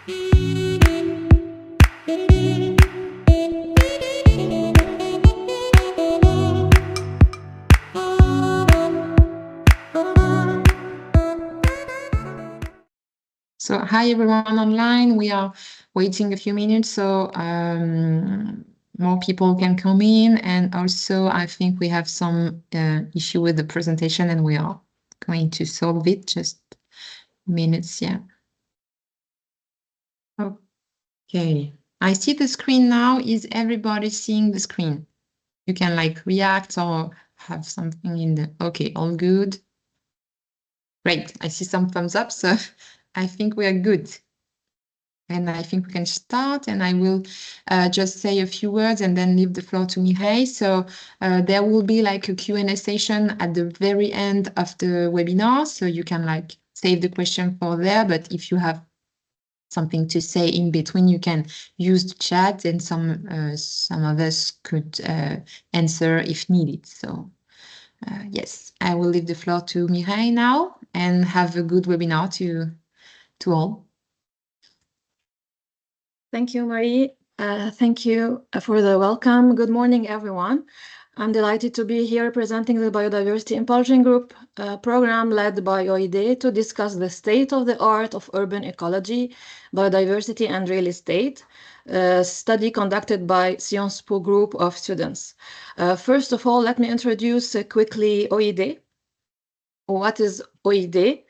So hi everyone online. We are waiting a few minutes so more people can come in, and also I think we have some issue with the presentation and we are going to solve it. Just minutes, yeah. Okay, I see the screen now. Is everybody seeing the screen? You can like react or have something in the, okay, all good. Great, I see some thumbs up, so I think we are good. And I think we can start, and I will just say a few words and then leave the floor to Mireille. So there will be like a Q&A session at the very end of the webinar. So you can like save the question for there, but if you have something to say in between, you can use the chat, and some of us could answer if needed. So yes, I will leave the floor to Mireille now, and have a good webinar to all. Thank you, Marie. Thank you for the welcome. Good morning, everyone. I'm delighted to be here presenting the Biodiversity Impulsion Group program led by OID to discuss the state of the art of urban ecology, biodiversity, and real estate, a study conducted by Sciences Po group of students. First of all, let me introduce quickly OID. What is OID?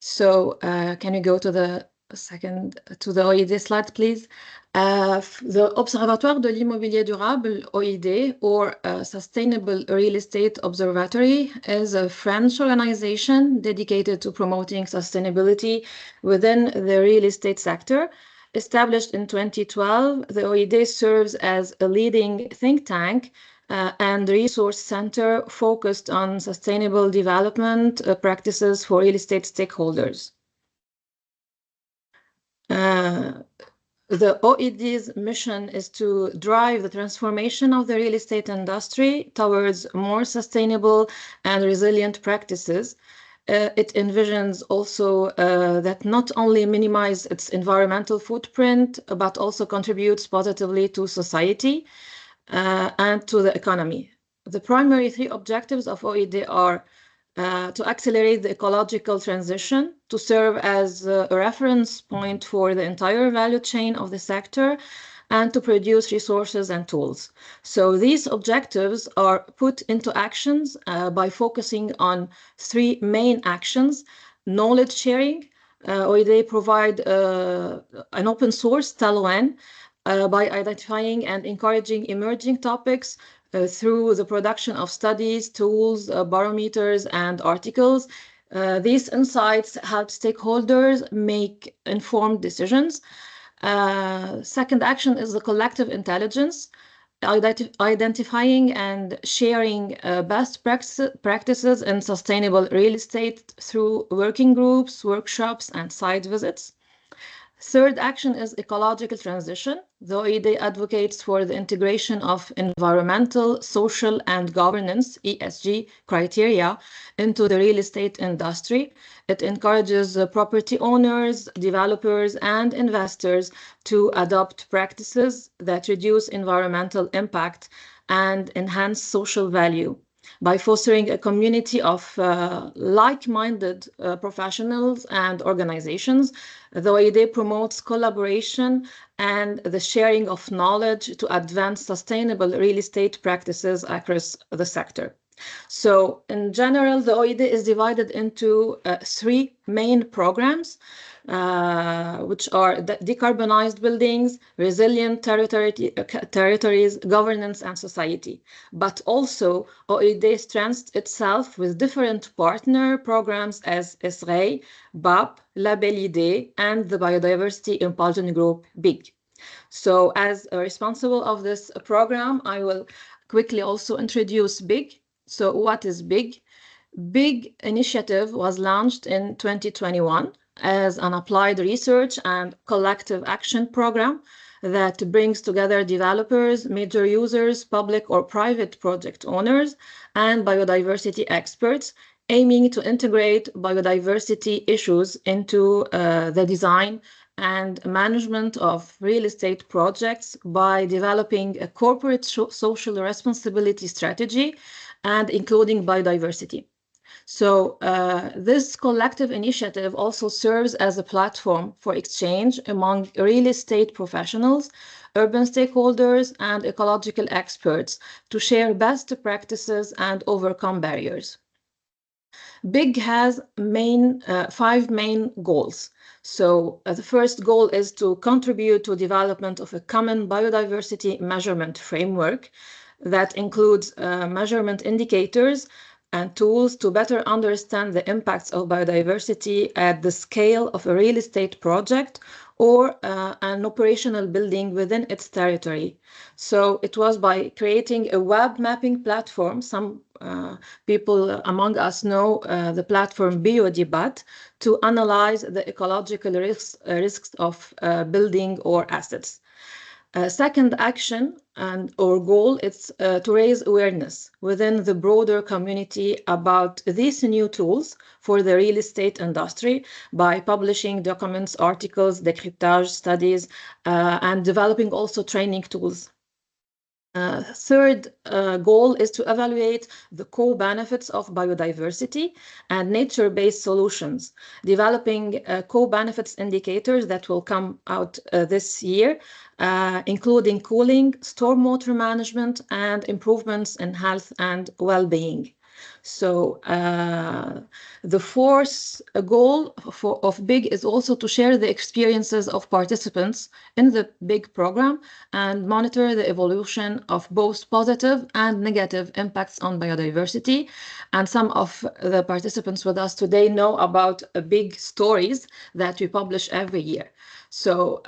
So can you go to the OID slide, please? The Observatoire de l'Immobilier Durable, OID, or Sustainable Real Estate Observatory, is a French organization dedicated to promoting sustainability within the real estate sector. Established in 2012, the OID serves as a leading think tank and resource center focused on sustainable development practices for real estate stakeholders. The OED's mission is to drive the transformation of the real estate industry towards more sustainable and resilient practices. It envisions also that not only minimize its environmental footprint, but also contributes positively to society and to the economy. The primary three objectives of OED are to accelerate the ecological transition, to serve as a reference point for the entire value chain of the sector, and to produce resources and tools. So these objectives are put into actions by focusing on three main actions: knowledge sharing, OED provide an open source TALON by identifying and encouraging emerging topics through the production of studies, tools, barometers, and articles. These insights help stakeholders make informed decisions. Second action is the collective intelligence, identifying and sharing best practices in sustainable real estate through working groups, workshops, and site visits. Third action is ecological transition. The OED advocates for the integration of environmental, social, and governance (ESG) criteria into the real estate industry. It encourages property owners, developers, and investors to adopt practices that reduce environmental impact and enhance social value. By fostering a community of like-minded professionals and organizations, the OED promotes collaboration and the sharing of knowledge to advance sustainable real estate practices across the sector. So in general, the OED is divided into three main programs, which are decarbonized buildings, resilient territories, governance, and society. But also, OED strengthens itself with different partner programs as ESREI, BAP, Label-ID, and the Biodiversity Impulsion Group, BIG. So as responsible of this program, I will quickly also introduce BIG. So what is BIG? BIG initiative was launched in 2021 as an applied research and collective action program that brings together developers, major users, public or private project owners, and biodiversity experts, aiming to integrate biodiversity issues into the design and management of real estate projects by developing a corporate social responsibility strategy and including biodiversity. So this collective initiative also serves as a platform for exchange among real estate professionals, urban stakeholders, and ecological experts to share best practices and overcome barriers. BIG has five main goals. So the first goal is to contribute to development of a common biodiversity measurement framework that includes measurement indicators and tools to better understand the impacts of biodiversity at the scale of a real estate project or an operational building within its territory. So it was by creating a web mapping platform. Some people among us know the platform Biodiversity to analyze the ecological risks of building or assets. Second action or goal is to raise awareness within the broader community about these new tools for the real estate industry by publishing documents, articles, decryptage studies, and developing also training tools. Third goal is to evaluate the co-benefits of biodiversity and nature-based solutions, developing co-benefits indicators that will come out this year, including cooling, stormwater management, and improvements in health and well-being. So the fourth goal of BIG is also to share the experiences of participants in the BIG program and monitor the evolution of both positive and negative impacts on biodiversity. And some of the participants with us today know about BIG stories that we publish every year. So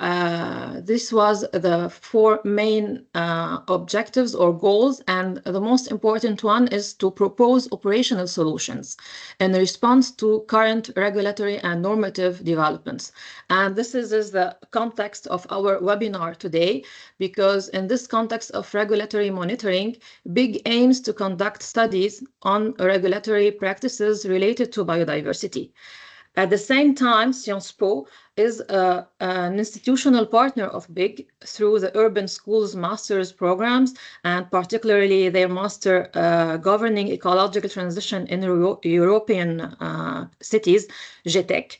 this was the four main objectives or goals, and the most important one is to propose operational solutions in response to current regulatory and normative developments. And this is the context of our webinar today, because in this context of regulatory monitoring, BIG aims to conduct studies on regulatory practices related to biodiversity. At the same time, Sciences Po is an institutional partner of BIG through the Urban Schools Master's programs, and particularly their Master Governing Ecological Transition in European Cities, GTEC,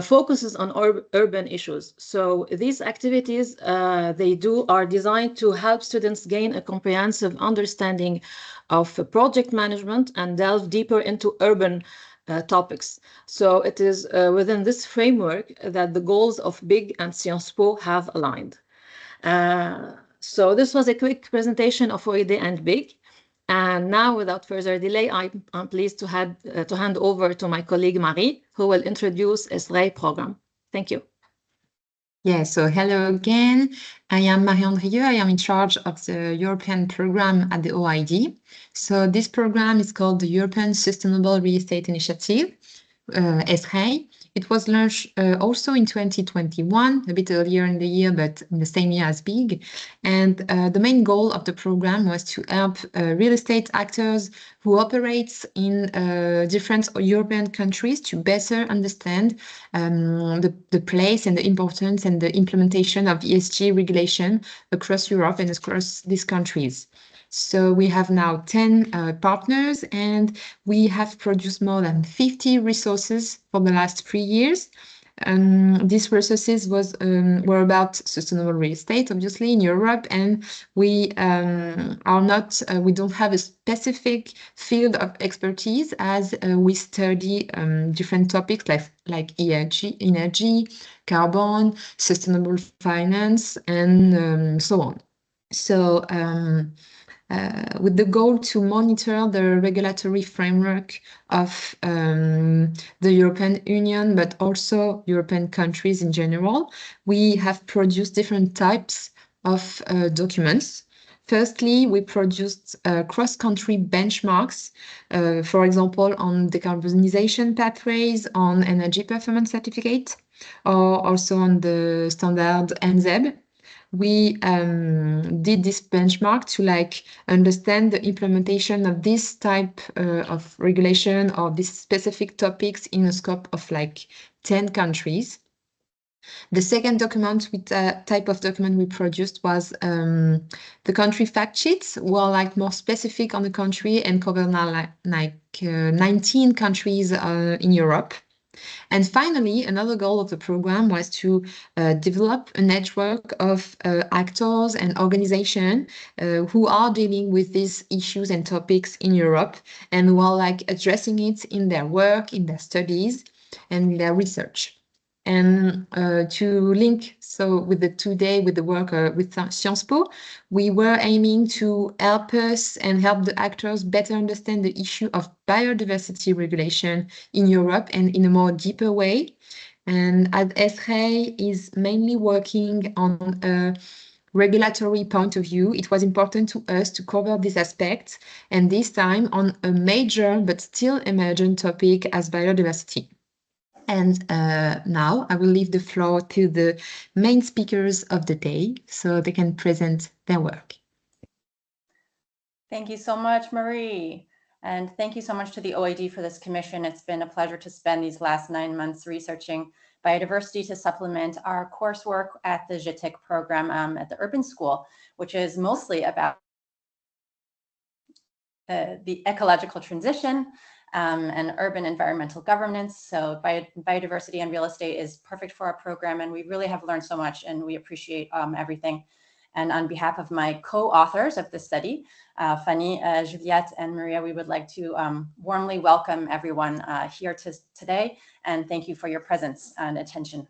focuses on urban issues. So these activities they do are designed to help students gain a comprehensive understanding of project management and delve deeper into urban topics. So it is within this framework that the goals of BIG and Sciences Po have aligned. So this was a quick presentation of OID and BIG. And now, without further delay, I'm pleased to hand over to my colleague Marie, who will introduce ESREI program. Thank you. Yeah, so hello again. I am Marie Andrieux. I am in charge of the European program at the OID. So this program is called the European Sustainable Real Estate Initiative, ESREI. It was launched also in 2021, a bit earlier in the year, but in the same year as BIG. And the main goal of the program was to help real estate actors who operate in different European countries to better understand the place and the importance and the implementation of ESG regulation across Europe and across these countries. So we have now 10 partners, and we have produced more than 50 resources for the last 3 years. These resources were about sustainable real estate, obviously, in Europe, and we we don't have a specific field of expertise, as we study different topics like energy, carbon, sustainable finance, and so on. So with the goal to monitor the regulatory framework of the European Union, but also European countries in general, we have produced different types of documents. Firstly, we produced cross-country benchmarks, for example, on decarbonization pathways, on energy performance certificate, or also on the standard NZEB. We did this benchmark to understand the implementation of this type of regulation or these specific topics in a scope of 10 countries. The second document with type of document we produced was the country fact sheets, were like more specific on the country and cover now like 19 countries in Europe. And finally, another goal of the program was to develop a network of actors and organizations who are dealing with these issues and topics in Europe and who are like addressing it in their work, in their studies, and in their research. And to link so with the work with Sciences Po, we were aiming to help us and help the actors better understand the issue of biodiversity regulation in Europe and in a more deeper way. And as ESREI is mainly working on a regulatory point of view, it was important to us to cover this aspect, and this time on a major but still emergent topic as biodiversity. And now I will leave the floor to the main speakers of the day so they can present their work. Thank you so much, Marie. And thank you so much to the OID for this commission. It's been a pleasure to spend these last 9 months researching biodiversity to supplement our coursework at the GITIC program at the Urban School, which is mostly about the ecological transition and urban environmental governance. So biodiversity and real estate is perfect for our program, and we really have learned so much, and we appreciate everything. And on behalf of my co-authors of the study, Fanny, Juliette, and Maria, we would like to warmly welcome everyone here today, and thank you for your presence and attention.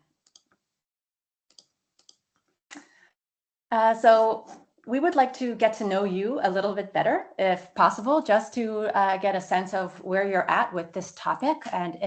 So we would like to get to know you a little bit better, if possible, just to get a sense of where you're at with this topic, and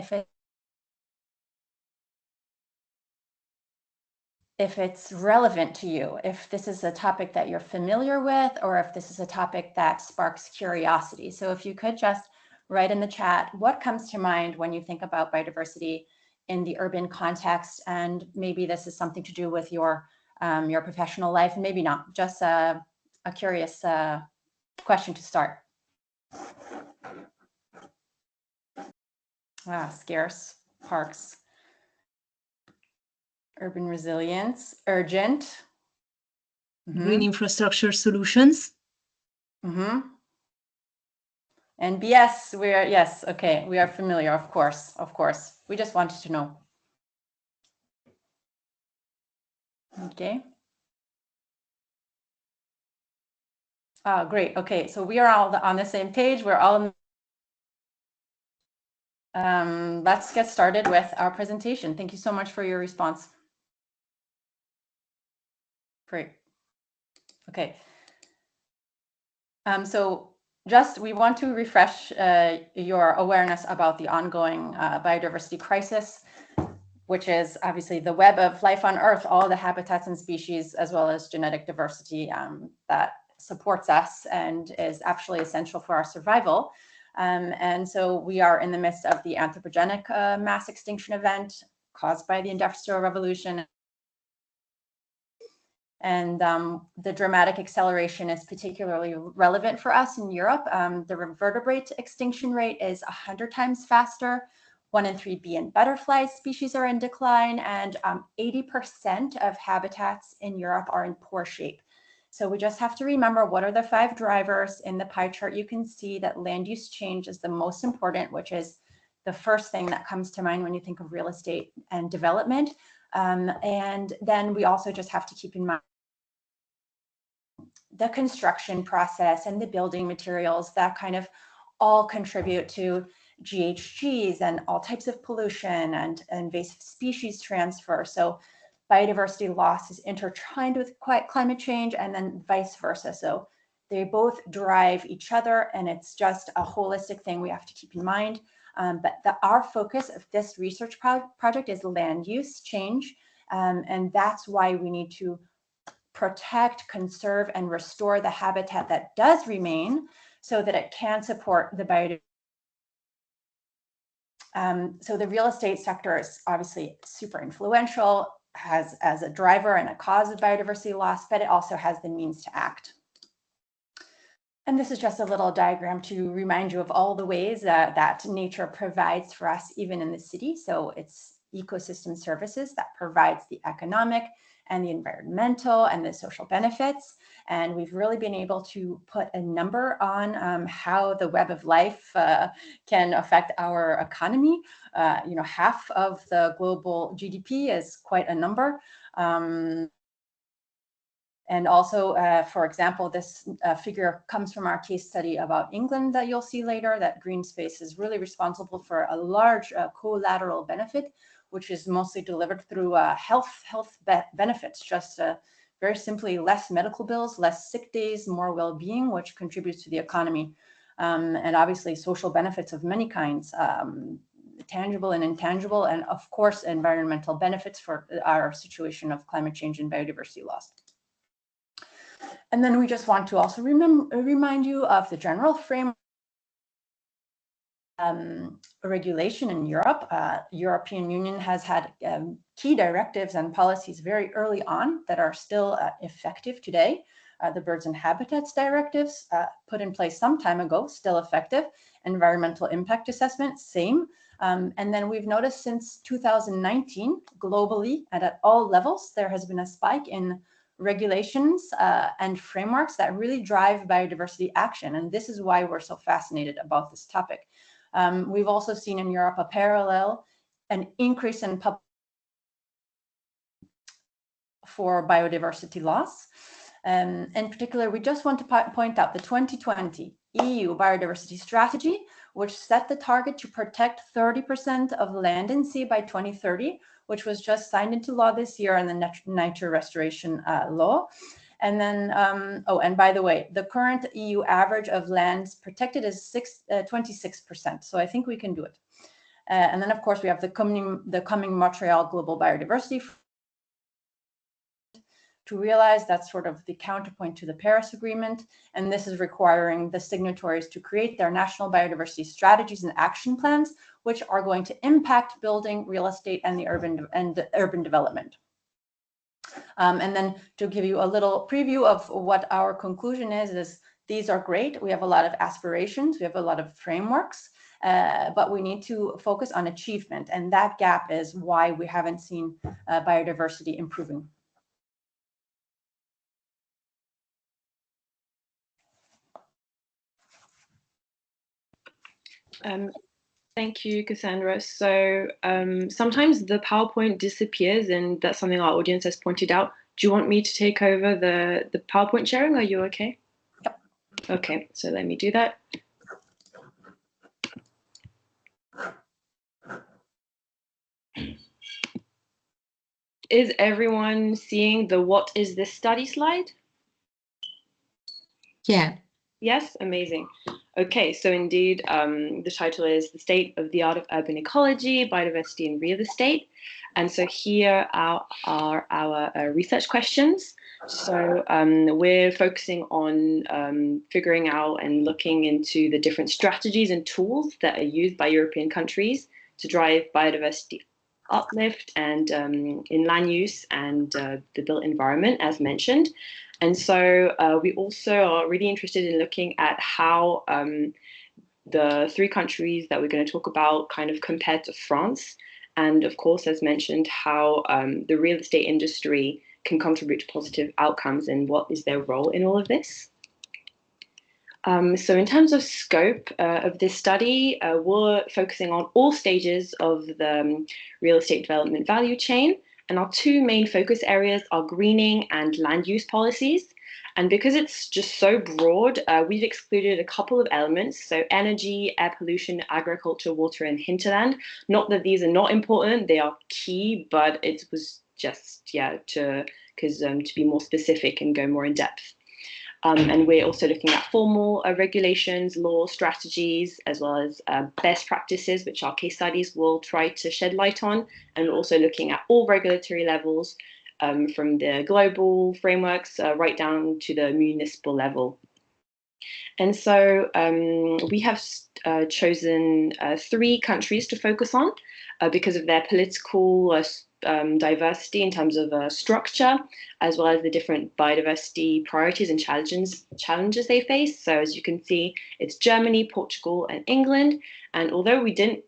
if it's relevant to you, if this is a topic that you're familiar with, or if this is a topic that sparks curiosity. So if you could just write in the chat what comes to mind when you think about biodiversity in the urban context, and maybe this is something to do with your professional life, and maybe not, just a curious question to start. Scarce parks. Urban resilience, urgent. Green infrastructure solutions. And yes, we are familiar, of course. We just wanted to know. Okay. Great. Okay, so we are all on the same page. We're all. Let's get started with our presentation. Thank you so much for your response. Great. Okay. So we want to refresh your awareness about the ongoing biodiversity crisis, which is obviously the web of life on Earth, all the habitats and species, as well as genetic diversity that supports us and is actually essential for our survival. And so we are in the midst of the anthropogenic mass extinction event caused by the Industrial Revolution. And the dramatic acceleration is particularly relevant for us in Europe. The vertebrate extinction rate is 100 times faster. 1 in 3 bee and butterfly species are in decline, and 80% of habitats in Europe are in poor shape. So we just have to remember what are the 5 drivers. In the pie chart, you can see that land use change is the most important, which is the first thing that comes to mind when you think of real estate and development. And then we also just have to keep in mind the construction process and the building materials that kind of all contribute to GHGs and all types of pollution and invasive species transfer. So biodiversity loss is intertwined with climate change, and then vice versa. So they both drive each other, and it's just a holistic thing we have to keep in mind. But our focus of this research project is land use change, and that's why we need to protect, conserve, and restore the habitat that does remain so that it can support the biodiversity. So the real estate sector is obviously super influential, as a driver and a cause of biodiversity loss, but it also has the means to act. And this is just a little diagram to remind you of all the ways that nature provides for us, even in the city. So it's ecosystem services that provides the economic and the environmental and the social benefits. And we've really been able to put a number on how the web of life can affect our economy. Half of the global GDP is quite a number. And also, for example, this figure comes from our case study about England that you'll see later, that green space is really responsible for a large collateral benefit, which is mostly delivered through health benefits, just very simply less medical bills, less sick days, more well-being, which contributes to the economy. And obviously social benefits of many kinds, tangible and intangible, and of course, environmental benefits for our situation of climate change and biodiversity loss. And then we just want to also remind you of the general framework regulation in Europe. European Union has had key directives and policies very early on that are still effective today. The Birds and Habitats directives put in place some time ago, still effective. Environmental impact assessment, same. And then we've noticed since 2019, globally and at all levels, there has been a spike in regulations and frameworks that really drive biodiversity action. And this is why we're so fascinated about this topic. We've also seen in Europe an increase in for biodiversity loss. In particular, we just want to point out the 2020 EU biodiversity strategy, which set the target to protect 30% of land and sea by 2030, which was just signed into law this year in the nature restoration law. And then, and by the way, the current EU average of lands protected is 26%. So I think we can do it. And then, of course, we have the coming Montreal Global Biodiversity to realize that's sort of the counterpoint to the Paris Agreement. And this is requiring the signatories to create their national biodiversity strategies and action plans, which are going to impact building, real estate, and the urban development. And then to give you a little preview of what our conclusion is these are great. We have a lot of aspirations. We have a lot of frameworks, but we need to focus on achievement. And that gap is why we haven't seen biodiversity improving. Thank you, Cassandra. So sometimes the PowerPoint disappears, and that's something our audience has pointed out. Do you want me to take over the PowerPoint sharing? Are you okay? Yep. Okay, so let me do that. Is everyone seeing the what is this study slide? Yeah. Yes, amazing. Okay, so indeed, the title is The State of the Art of Urban Ecology, Biodiversity and Real Estate. And so here are our research questions. So we're focusing on figuring out and looking into the different strategies and tools that are used by European countries to drive biodiversity uplift and in land use and the built environment, as mentioned. And so we also are really interested in looking at how the three countries that we're going to talk about kind of compare to France. And of course, as mentioned, how the real estate industry can contribute to positive outcomes and what is their role in all of this. So in terms of scope of this study, we're focusing on all stages of the real estate development value chain. And our two main focus areas are greening and land use policies. And because it's just so broad, we've excluded a couple of elements. So energy, air pollution, agriculture, water, and hinterland. Not that these are not important, they are key, but it was just, to be more specific and go more in depth. And we're also looking at formal regulations, law, strategies, as well as best practices, which our case studies will try to shed light on. And we're also looking at all regulatory levels, from the global frameworks right down to the municipal level. And so we have chosen 3 countries to focus on because of their political diversity in terms of structure, as well as the different biodiversity priorities and challenges they face. So as you can see, it's Germany, Portugal, and England. And although we didn't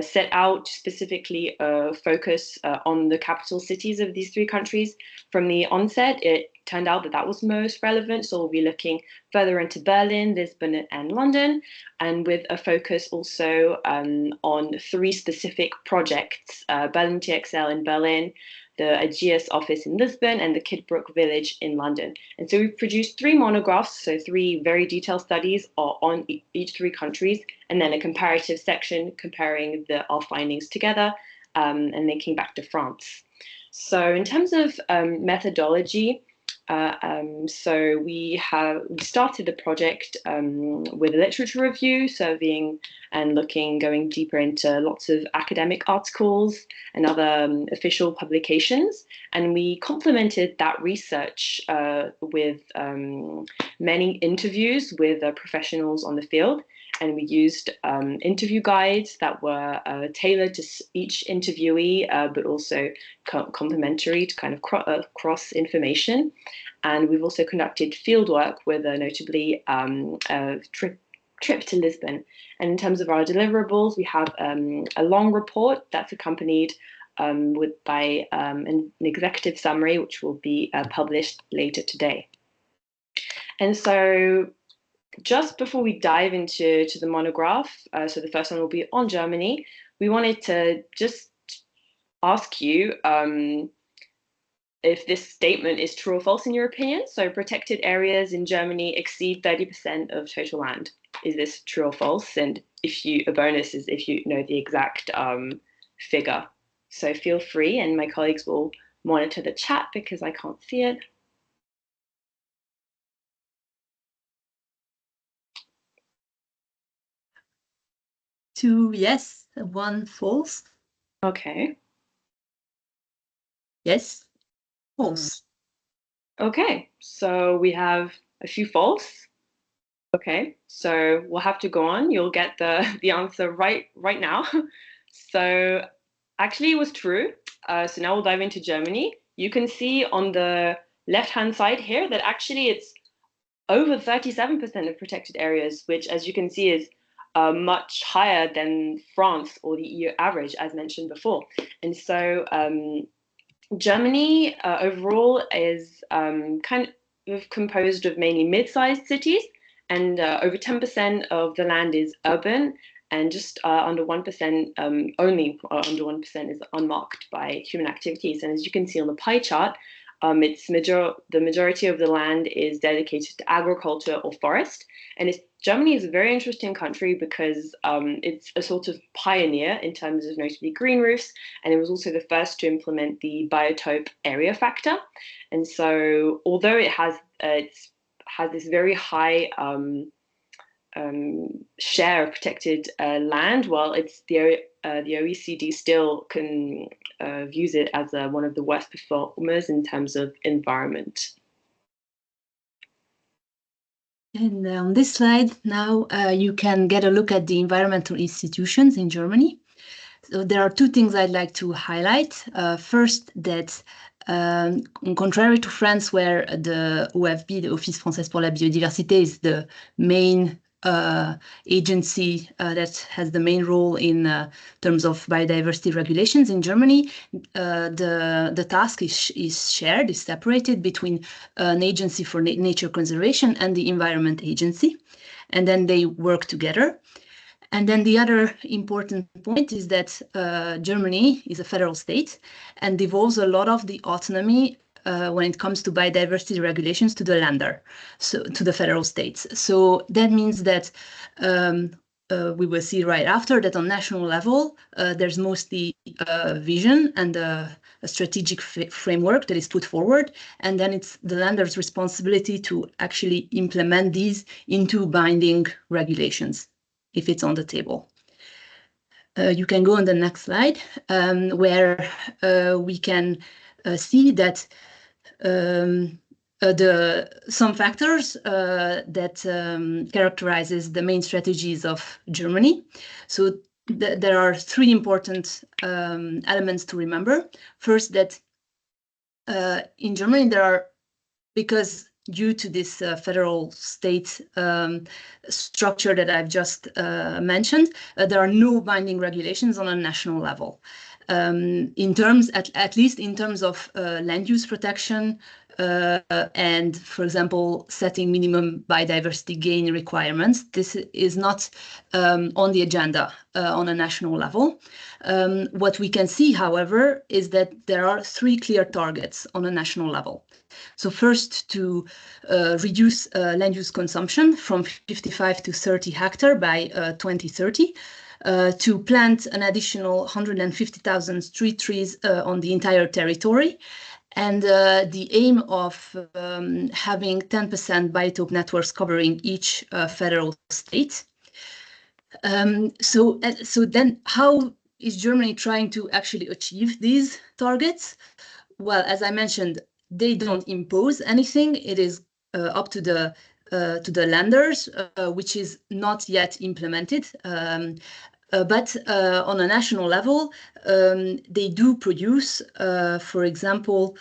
set out to specifically focus on the capital cities of these three countries. From the onset, it turned out that that was most relevant. So we'll be looking further into Berlin, Lisbon, and London, and with a focus also on three specific projects, Berlin TXL in Berlin, the Aegeus office in Lisbon, and the Kidbrooke village in London. And so we've produced 3 monographs, so 3 very detailed studies on each 3 countries, and then a comparative section comparing our findings together and linking back to France. So in terms of methodology, so we started the project with a literature review, surveying and going deeper into lots of academic articles and other official publications. And we complemented that research with many interviews with professionals on the field. And we used interview guides that were tailored to each interviewee, but also complementary to kind of cross information. And we've also conducted fieldwork with notably a trip to Lisbon. And in terms of our deliverables, we have a long report that's accompanied by an executive summary, which will be published later today. And so just before we dive into the monograph, so the first one will be on Germany, we wanted to just ask you if this statement is true or false in your opinion. So protected areas in Germany exceed 30% of total land. Is this true or false? And a bonus is if you know the exact figure. So feel free, and my colleagues will monitor the chat because I can't see it. Two yes, one false. Okay. Yes, false. Okay, so we have a few false. Okay, so we'll have to go on. You'll get the answer right now. So actually it was true. So now we'll dive into Germany. You can see on the left-hand side here that actually it's over 37% of protected areas, which as you can see is much higher than France or the EU average, as mentioned before. And so Germany overall is kind of composed of mainly mid-sized cities, and over 10% of the land is urban, and just under 1%, only under 1% is unmarked by human activities. And as you can see on the pie chart, the majority of the land is dedicated to agriculture or forest. And Germany is a very interesting country because it's a sort of pioneer in terms of notably green roofs, and it was also the first to implement the biotope area factor. And so although it has this very high share of protected land, while it's the OECD still views it as one of the worst performers in terms of environment. And on this slide now you can get a look at the environmental institutions in Germany. So there are 2 things I'd like to highlight. First, that contrary to France, where the OFB, the Office Français pour la Biodiversité, is the main agency that has the main role in terms of biodiversity regulations, in Germany, the task is shared, is separated between an agency for nature conservation and the environment agency, and then they work together. And then the other important point is that Germany is a federal state and devolves a lot of the autonomy when it comes to biodiversity regulations to the lander, so to the federal states. So that means that we will see right after that on national level, there's mostly vision and a strategic framework that is put forward, and then it's the lander's responsibility to actually implement these into binding regulations if it's on the table. You can go on the next slide, where we can see that some factors that characterizes the main strategies of Germany. So there are 3 important elements to remember. First, that in Germany because due to this federal state structure that I've just mentioned, there are no binding regulations on a national level. In terms, at least in terms of land use protection and, for example, setting minimum biodiversity gain requirements, this is not on the agenda on a national level. What we can see, however, is that there are 3 clear targets on a national level. So first, to reduce land use consumption from 55 to 30 hectares by 2030. To plant an additional 150,000 street trees on the entire territory, and the aim of having 10% biotope networks covering each federal state. So then how is Germany trying to actually achieve these targets? Well, as I mentioned, they don't impose anything. It is up to the lenders, which is not yet implemented. But on a national level, they do produce, for example,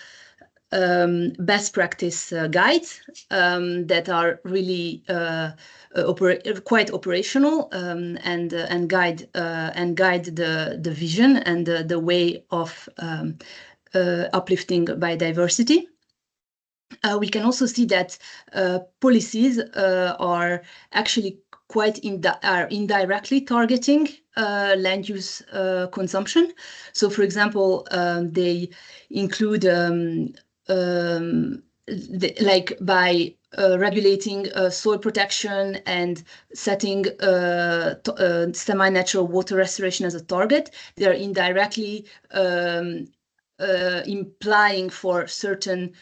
best practice guides that are really quite operational and guide the vision and the way of uplifting biodiversity. We can also see that policies are actually quite indirectly targeting land use consumption. So, for example, they include by regulating soil protection and setting semi-natural water restoration as a target, they are indirectly implying for certain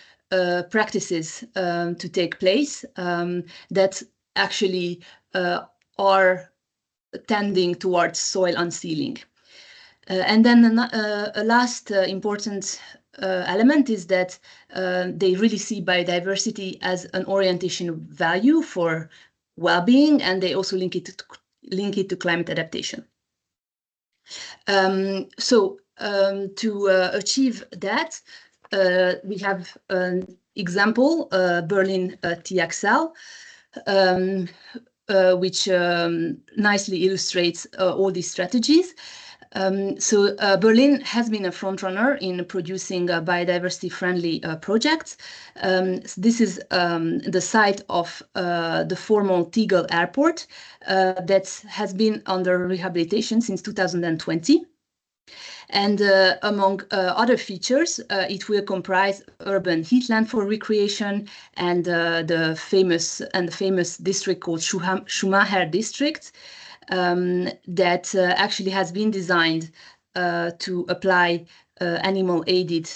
practices to take place that actually are tending towards soil unsealing. And then a last important element is that they really see biodiversity as an orientation value for well-being, and they also link it to climate adaptation. To achieve that, we have an example, Berlin TXL, which nicely illustrates all these strategies. Berlin has been a frontrunner in producing biodiversity-friendly projects. This is the site of the former Tegel Airport that has been under rehabilitation since 2020. And among other features, it will comprise urban heathland for recreation and the famous district called Schumacher district that actually has been designed to apply animal-aided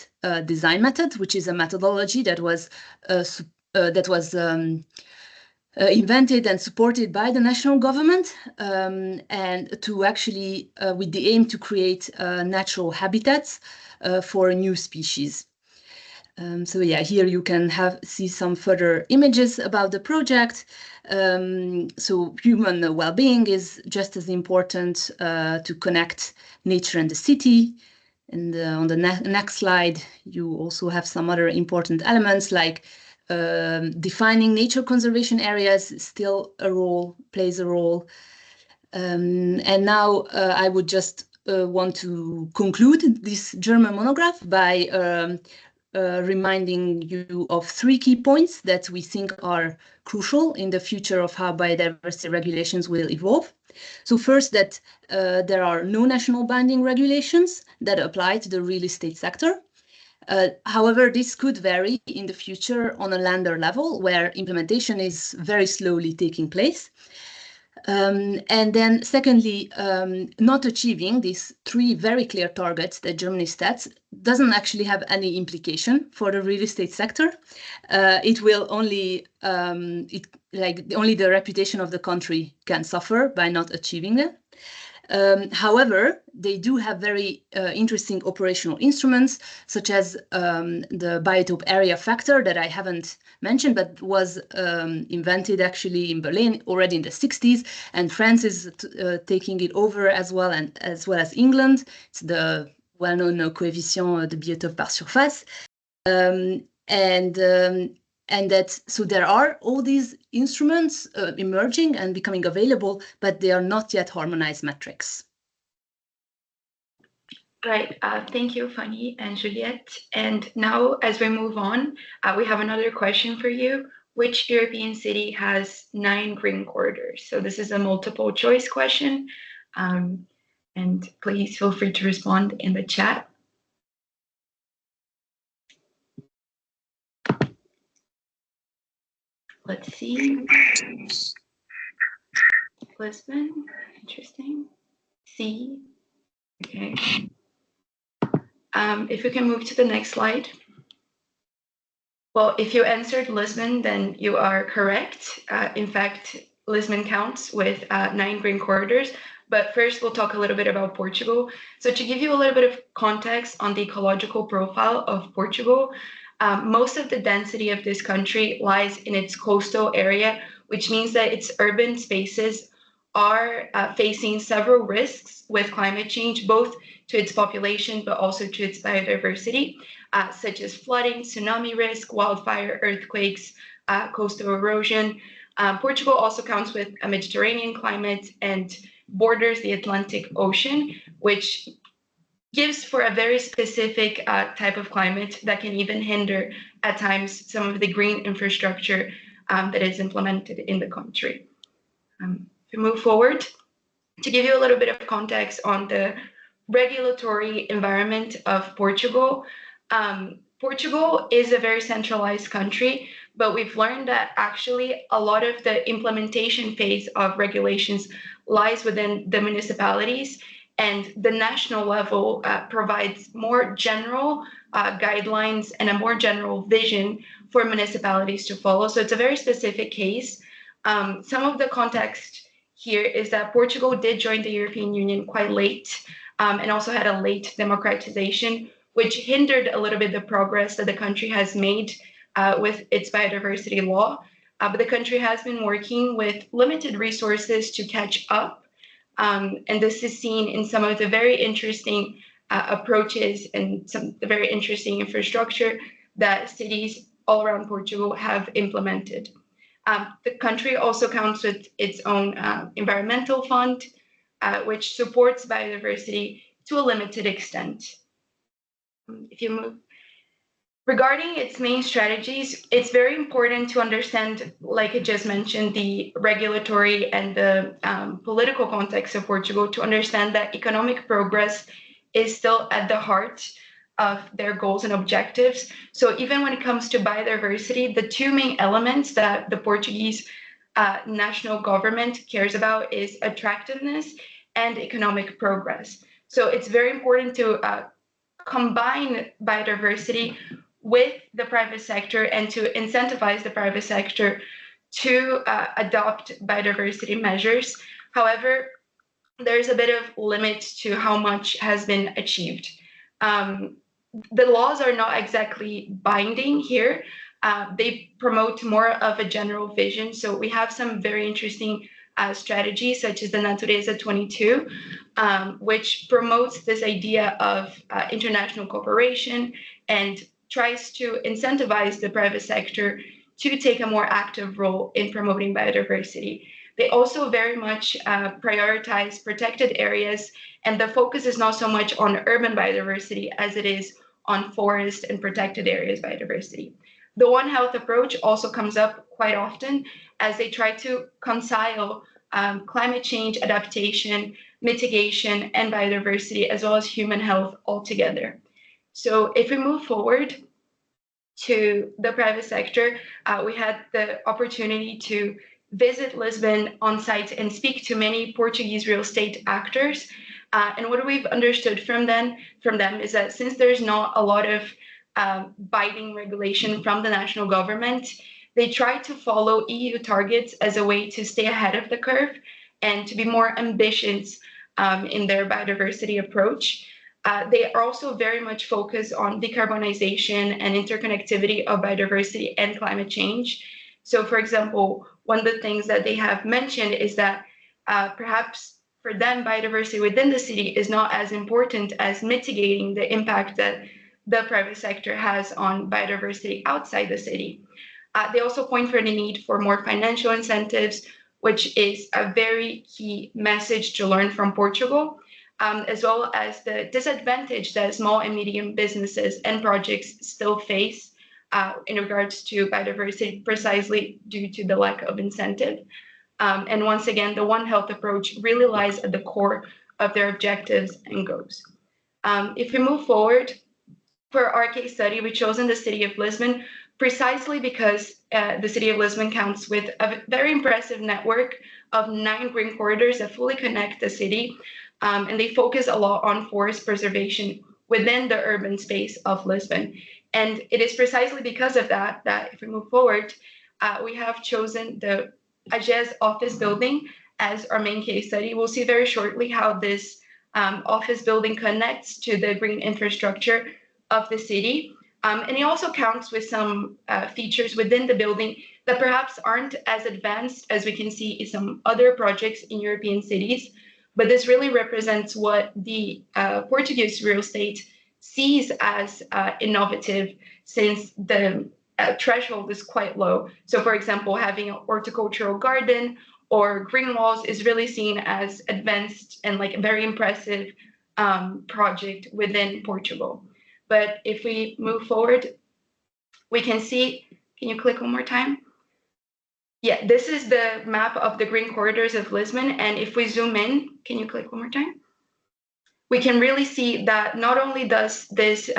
design method, which is a methodology that was invented and supported by the national government, and to actually with the aim to create natural habitats for new species. So yeah, here you can see some further images about the project. So human well-being is just as important to connect nature and the city. And on the next slide, you also have some other important elements like defining nature conservation areas plays a role. And now I would just want to conclude this German monograph by reminding you of 3 key points that we think are crucial in the future of how biodiversity regulations will evolve. So first, that there are no national binding regulations that apply to the real estate sector. However, this could vary in the future on a lander level, where implementation is very slowly taking place. And then secondly, not achieving these 3 very clear targets that Germany sets doesn't actually have any implication for the real estate sector. It will only, only the reputation of the country can suffer by not achieving them. However, they do have very interesting operational instruments, such as the biotope area factor that I haven't mentioned, but was invented actually in Berlin already in the 60s, and France is taking it over as well as England. It's the well-known coefficient de biotope par surface. And And that, so there are all these instruments emerging and becoming available, but they are not yet harmonized metrics. Right. Thank you, Fanny and Juliette. And now, as we move on, we have another question for you. Which European city has 9 green corridors? So this is a multiple choice question. And please feel free to respond in the chat. Let's see. Lisbon, interesting. C, okay. If we can move to the next slide. Well, if you answered Lisbon, then you are correct. In fact, Lisbon counts with 9 green corridors. But first, we'll talk a little bit about Portugal. So to give you a little bit of context on the ecological profile of Portugal, most of the density of this country lies in its coastal area, which means that its urban spaces are facing several risks with climate change, both to its population, but also to its biodiversity, such as flooding, tsunami risk, wildfire, earthquakes, coastal erosion. Portugal also counts with a Mediterranean climate and borders the Atlantic Ocean, which gives for a very specific type of climate that can even hinder at times some of the green infrastructure that is implemented in the country. If we move forward, to give you a little bit of context on the regulatory environment of Portugal, Portugal is a very centralized country, but we've learned that actually a lot of the implementation phase of regulations lies within the municipalities, and the national level provides more general guidelines and a more general vision for municipalities to follow. So it's a very specific case. Some of the context here is that Portugal did join the European Union quite late and also had a late democratization, which hindered a little bit the progress that the country has made with its biodiversity law. But the country has been working with limited resources to catch up. And this is seen in some of the very interesting approaches and some of the very interesting infrastructure that cities all around Portugal have implemented. The country also counts with its own environmental fund, which supports biodiversity to a limited extent. If you move. Regarding its main strategies, it's very important to understand, like I just mentioned, the regulatory and the political context of Portugal to understand that economic progress is still at the heart of their goals and objectives. So even when it comes to biodiversity, the 2 main elements that the Portuguese national government cares about is attractiveness and economic progress. So it's very important to combine biodiversity with the private sector and to incentivize the private sector to adopt biodiversity measures. However, there's a bit of limit to how much has been achieved. The laws are not exactly binding here. They promote more of a general vision. So we have some very interesting strategies, such as the Natureza 22, which promotes this idea of international cooperation and tries to incentivize the private sector to take a more active role in promoting biodiversity. They also very much prioritize protected areas, and the focus is not so much on urban biodiversity as it is on forest and protected areas biodiversity. The One Health approach also comes up quite often as they try to reconcile climate change, adaptation, mitigation, and biodiversity, as well as human health altogether. So if we move forward to the private sector, we had the opportunity to visit Lisbon on site and speak to many Portuguese real estate actors. And what we've understood from them is that since there's not a lot of binding regulation from the national government, they try to follow EU targets as a way to stay ahead of the curve and to be more ambitious in their biodiversity approach. They are also very much focused on decarbonization and interconnectivity of biodiversity and climate change. So, for example, one of the things that they have mentioned is that perhaps for them, biodiversity within the city is not as important as mitigating the impact that the private sector has on biodiversity outside the city. They also point for the need for more financial incentives, which is a very key message to learn from Portugal, as well as the disadvantage that small and medium businesses and projects still face in regards to biodiversity, precisely due to the lack of incentive. And once again, the One Health approach really lies at the core of their objectives and goals. If we move forward, for our case study, we chosen the city of Lisbon precisely because the city of Lisbon counts with a very impressive network of 9 green corridors that fully connect the city, and they focus a lot on forest preservation within the urban space of Lisbon. And it is precisely because of that, that if we move forward, we have chosen the AGES office building as our main case study. We'll see very shortly how this office building connects to the green infrastructure of the city. And it also counts with some features within the building that perhaps aren't as advanced as we can see in some other projects in European cities. But this really represents what the Portuguese real estate sees as innovative, since the threshold is quite low. So for example, having a horticultural garden or green walls is really seen as advanced and like a very impressive project within Portugal. But if we move forward, we can see, can you click one more time? Yeah, this is the map of the green corridors of Lisbon. And if we zoom in, can you click one more time? We can really see that not only does this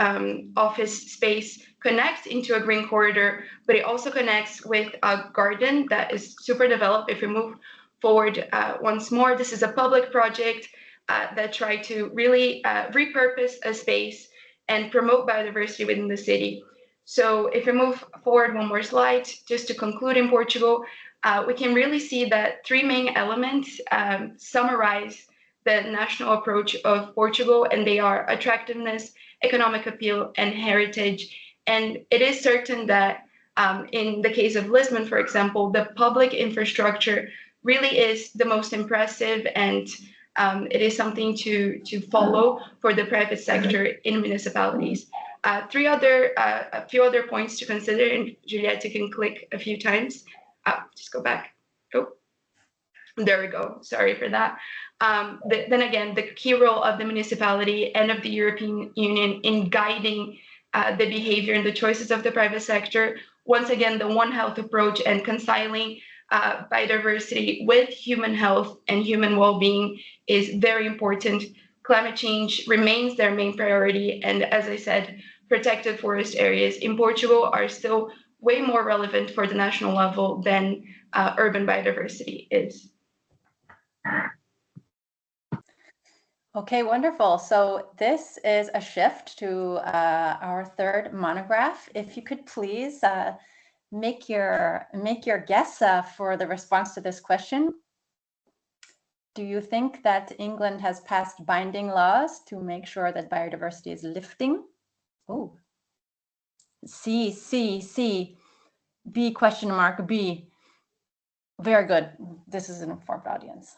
office space connect into a green corridor, but it also connects with a garden that is super developed. If we move forward once more, this is a public project that tried to really repurpose a space and promote biodiversity within the city. So if we move forward one more slide, just to conclude in Portugal, we can really see that 3 main elements summarize the national approach of Portugal, and they are attractiveness, economic appeal, and heritage. And it is certain that in the case of Lisbon, for example, the public infrastructure really is the most impressive, and it is something to follow for the private sector in municipalities. A few other points to consider, and Juliette, you can click a few times. Just go back. Oh, there we go. Sorry for that. Then again, the key role of the municipality and of the European Union in guiding the behavior and the choices of the private sector. Once again, the One Health approach and reconciling biodiversity with human health and human well-being is very important. Climate change remains their main priority. And as I said, protected forest areas in Portugal are still way more relevant for the national level than urban biodiversity is. Okay, wonderful. So this is a shift to our third monograph. If you could please make your guess for the response to this question. Do you think that England has passed binding laws to make sure that biodiversity is lifting? Oh, C, B question mark, B. Very good. This is an informed audience.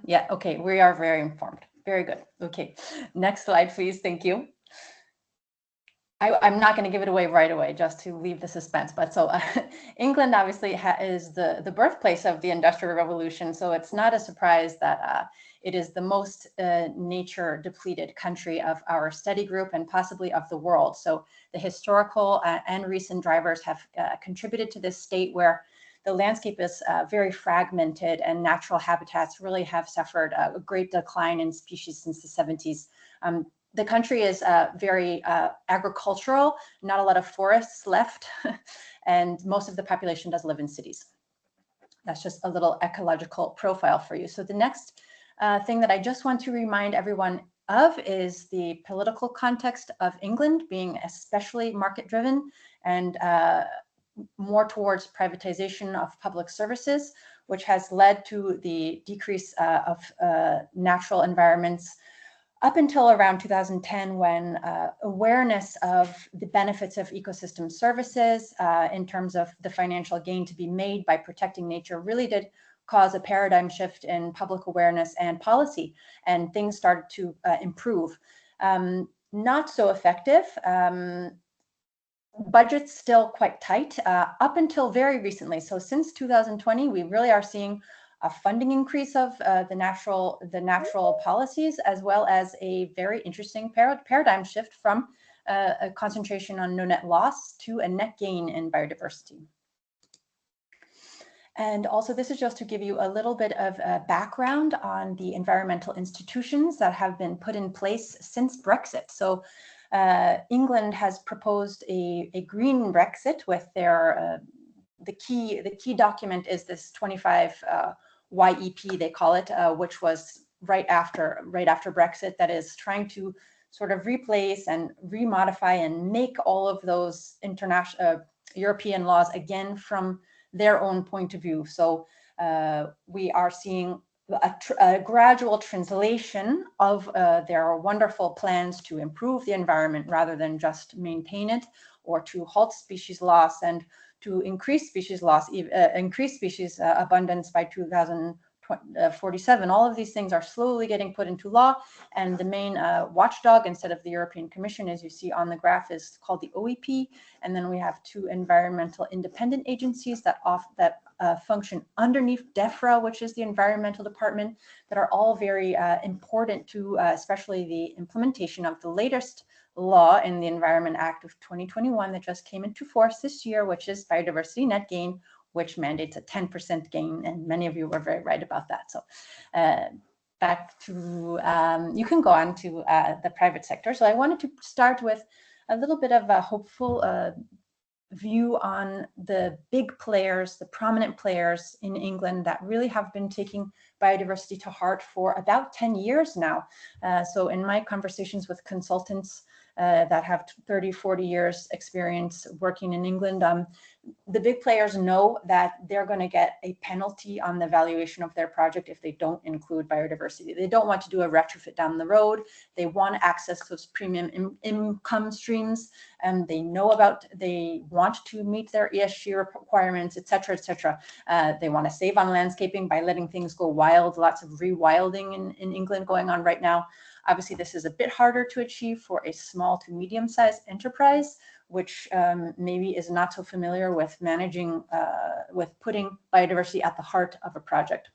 Yeah, okay, we are very informed. Very good. Okay, next slide, please. Thank you. I'm not going to give it away right away, just to leave the suspense. But so England obviously is the birthplace of the Industrial Revolution. So it's not a surprise that it is the most nature depleted country of our study group and possibly of the world. So the historical and recent drivers have contributed to this state where the landscape is very fragmented and natural habitats really have suffered a great decline in species since the 70s. The country is very agricultural, not a lot of forests left, and most of the population does live in cities. That's just a little ecological profile for you. So the next thing that I just want to remind everyone of is the political context of England being especially market-driven and more towards privatization of public services, which has led to the decrease of natural environments up until around 2010, when awareness of the benefits of ecosystem services in terms of the financial gain to be made by protecting nature really did cause a paradigm shift in public awareness and policy, and things started to improve. Not so effective, budget's still quite tight up until very recently. So since 2020, we really are seeing a funding increase of the natural policies, as well as a very interesting paradigm shift from a concentration on no net loss to a net gain in biodiversity. And also, this is just to give you a little bit of background on the environmental institutions that have been put in place since Brexit. So England has proposed a green Brexit with their, the key document is this 25 YEP, they call it, which was right after Brexit, that is trying to sort of replace and remodify and make all of those international European laws again from their own point of view. So we are seeing a gradual translation of their wonderful plans to improve the environment rather than just maintain it, or to halt species loss and to increase species loss, increase species abundance by 2047. All of these things are slowly getting put into law, and the main watchdog, instead of the European Commission, as you see on the graph, is called the OEP. And then we have two environmental independent agencies that function underneath DEFRA, which is the environmental department, that are all very important to especially the implementation of the latest law in the Environment Act of 2021 that just came into force this year, which is biodiversity net gain, which mandates a 10% gain, and many of you were very right about that. So back to, you can go on to the private sector. So I wanted to start with a little bit of a hopeful view on the big players, the prominent players in England that really have been taking biodiversity to heart for about 10 years now. So in my conversations with consultants that have 30, 40 years experience working in England, the big players know that they're going to get a penalty on the valuation of their project if they don't include biodiversity. They don't want to do a retrofit down the road. They want access to those premium income streams, and they want to meet their ESG requirements, et cetera, et cetera. They want to save on landscaping by letting things go wild. Lots of rewilding in England going on right now. Obviously, this is a bit harder to achieve for a small to medium-sized enterprise, which maybe is not so familiar with managing, with putting biodiversity at the heart of a project,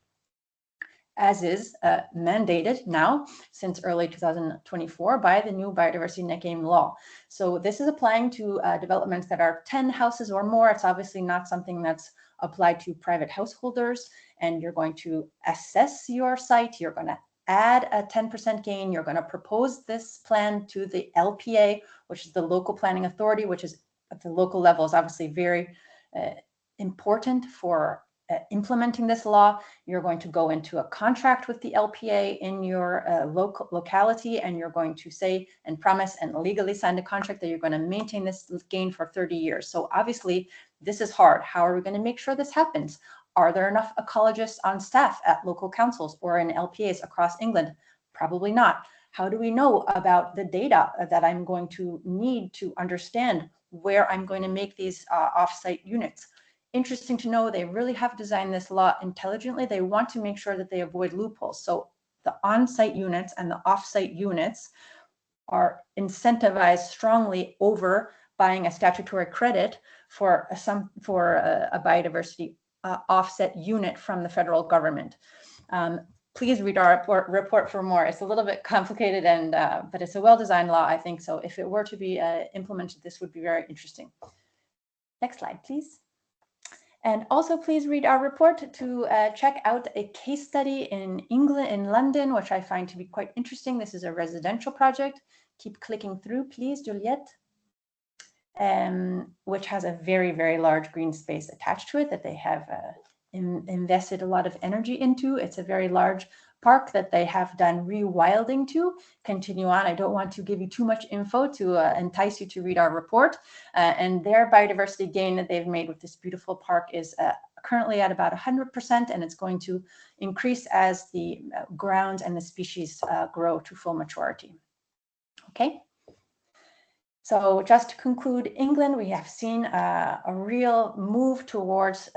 as is mandated now since early 2024 by the new biodiversity net gain law. So this is applying to developments that are 10 houses or more. It's obviously not something that's applied to private householders, and you're going to assess your site. You're going to add a 10% gain. You're going to propose this plan to the LPA, which is the local planning authority, which is at the local level is obviously very important for implementing this law. You're going to go into a contract with the LPA in your locality, and you're going to say and promise and legally sign a contract that you're going to maintain this gain for 30 years. So obviously this is hard. How are we going to make sure this happens? Are there enough ecologists on staff at local councils or in LPAs across England? Probably not. How do we know about the data that I'm going to need to understand where I'm going to make these off-site units? Interesting to know, they really have designed this law intelligently. They want to make sure that they avoid loopholes. So the on-site units and the off-site units are incentivized strongly over buying a statutory credit for a biodiversity offset unit from the federal government. Please read our report for more. It's a little bit complicated, and but it's a well-designed law, I think. So if it were to be implemented, this would be very interesting. Next slide, please. And also please read our report to check out a case study in England, in London, which I find to be quite interesting. This is a residential project. Keep clicking through, please, Juliette. Which has a very, very large green space attached to it that they have invested a lot of energy into. It's a very large park that they have done rewilding to. Continue on. I don't want to give you too much info to entice you to read our report. And their biodiversity gain that they've made with this beautiful park is currently at about 100%, and it's going to increase as the grounds and the species grow to full maturity. Okay. So just to conclude, England, we have seen a real move towards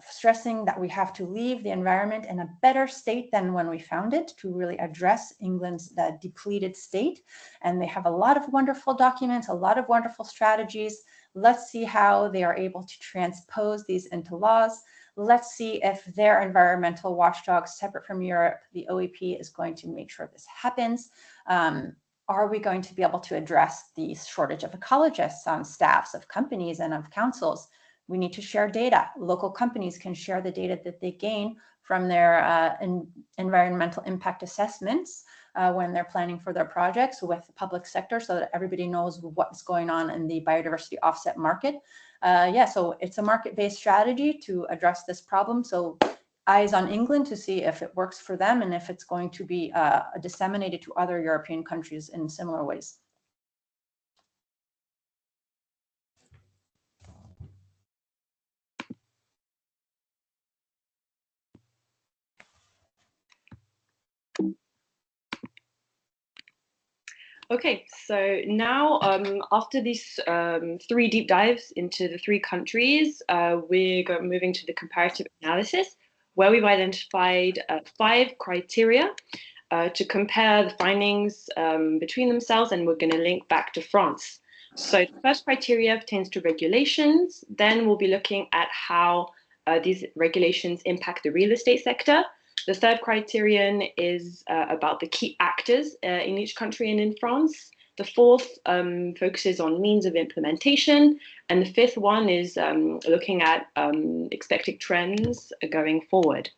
stressing that we have to leave the environment in a better state than when we found it, to really address England's depleted state. And they have a lot of wonderful documents, a lot of wonderful strategies, Let's see how they are able to transpose these into laws. Let's see if their environmental watchdogs, separate from Europe, the OEP, is going to make sure this happens. Are we going to be able to address the shortage of ecologists on staffs of companies and of councils? We need to share data. Local companies can share the data that they gain from their environmental impact assessments when they're planning for their projects with the public sector, so that everybody knows what's going on in the biodiversity offset market. Yeah, so it's a market-based strategy to address this problem. So eyes on England to see if it works for them and if it's going to be disseminated to other European countries in similar ways. Okay, so now after these 3 deep dives into the 3 countries, we're moving to the comparative analysis, where we've identified 5 criteria to compare the findings between themselves, and we're going to link back to France. So the first criteria pertains to regulations. Then we'll be looking at how these regulations impact the real estate sector. The third criterion is about the key actors in each country and in France. The fourth focuses on means of implementation. And the fifth one is looking at expected trends going forward.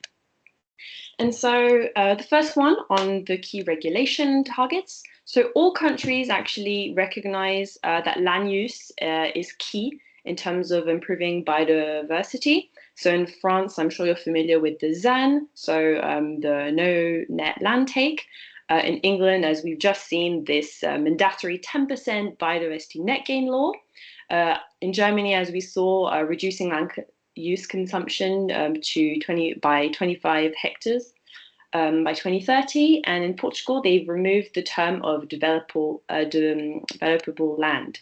And so the first one on the key regulation targets. So all countries actually recognize that land use is key in terms of improving biodiversity. So in France, I'm sure you're familiar with the ZAN, so the no net land take. In England, as we've just seen, this mandatory 10% biodiversity net gain law. In Germany, as we saw, reducing land use consumption to 25 hectares by 2030. And in Portugal, they've removed the term of developable land.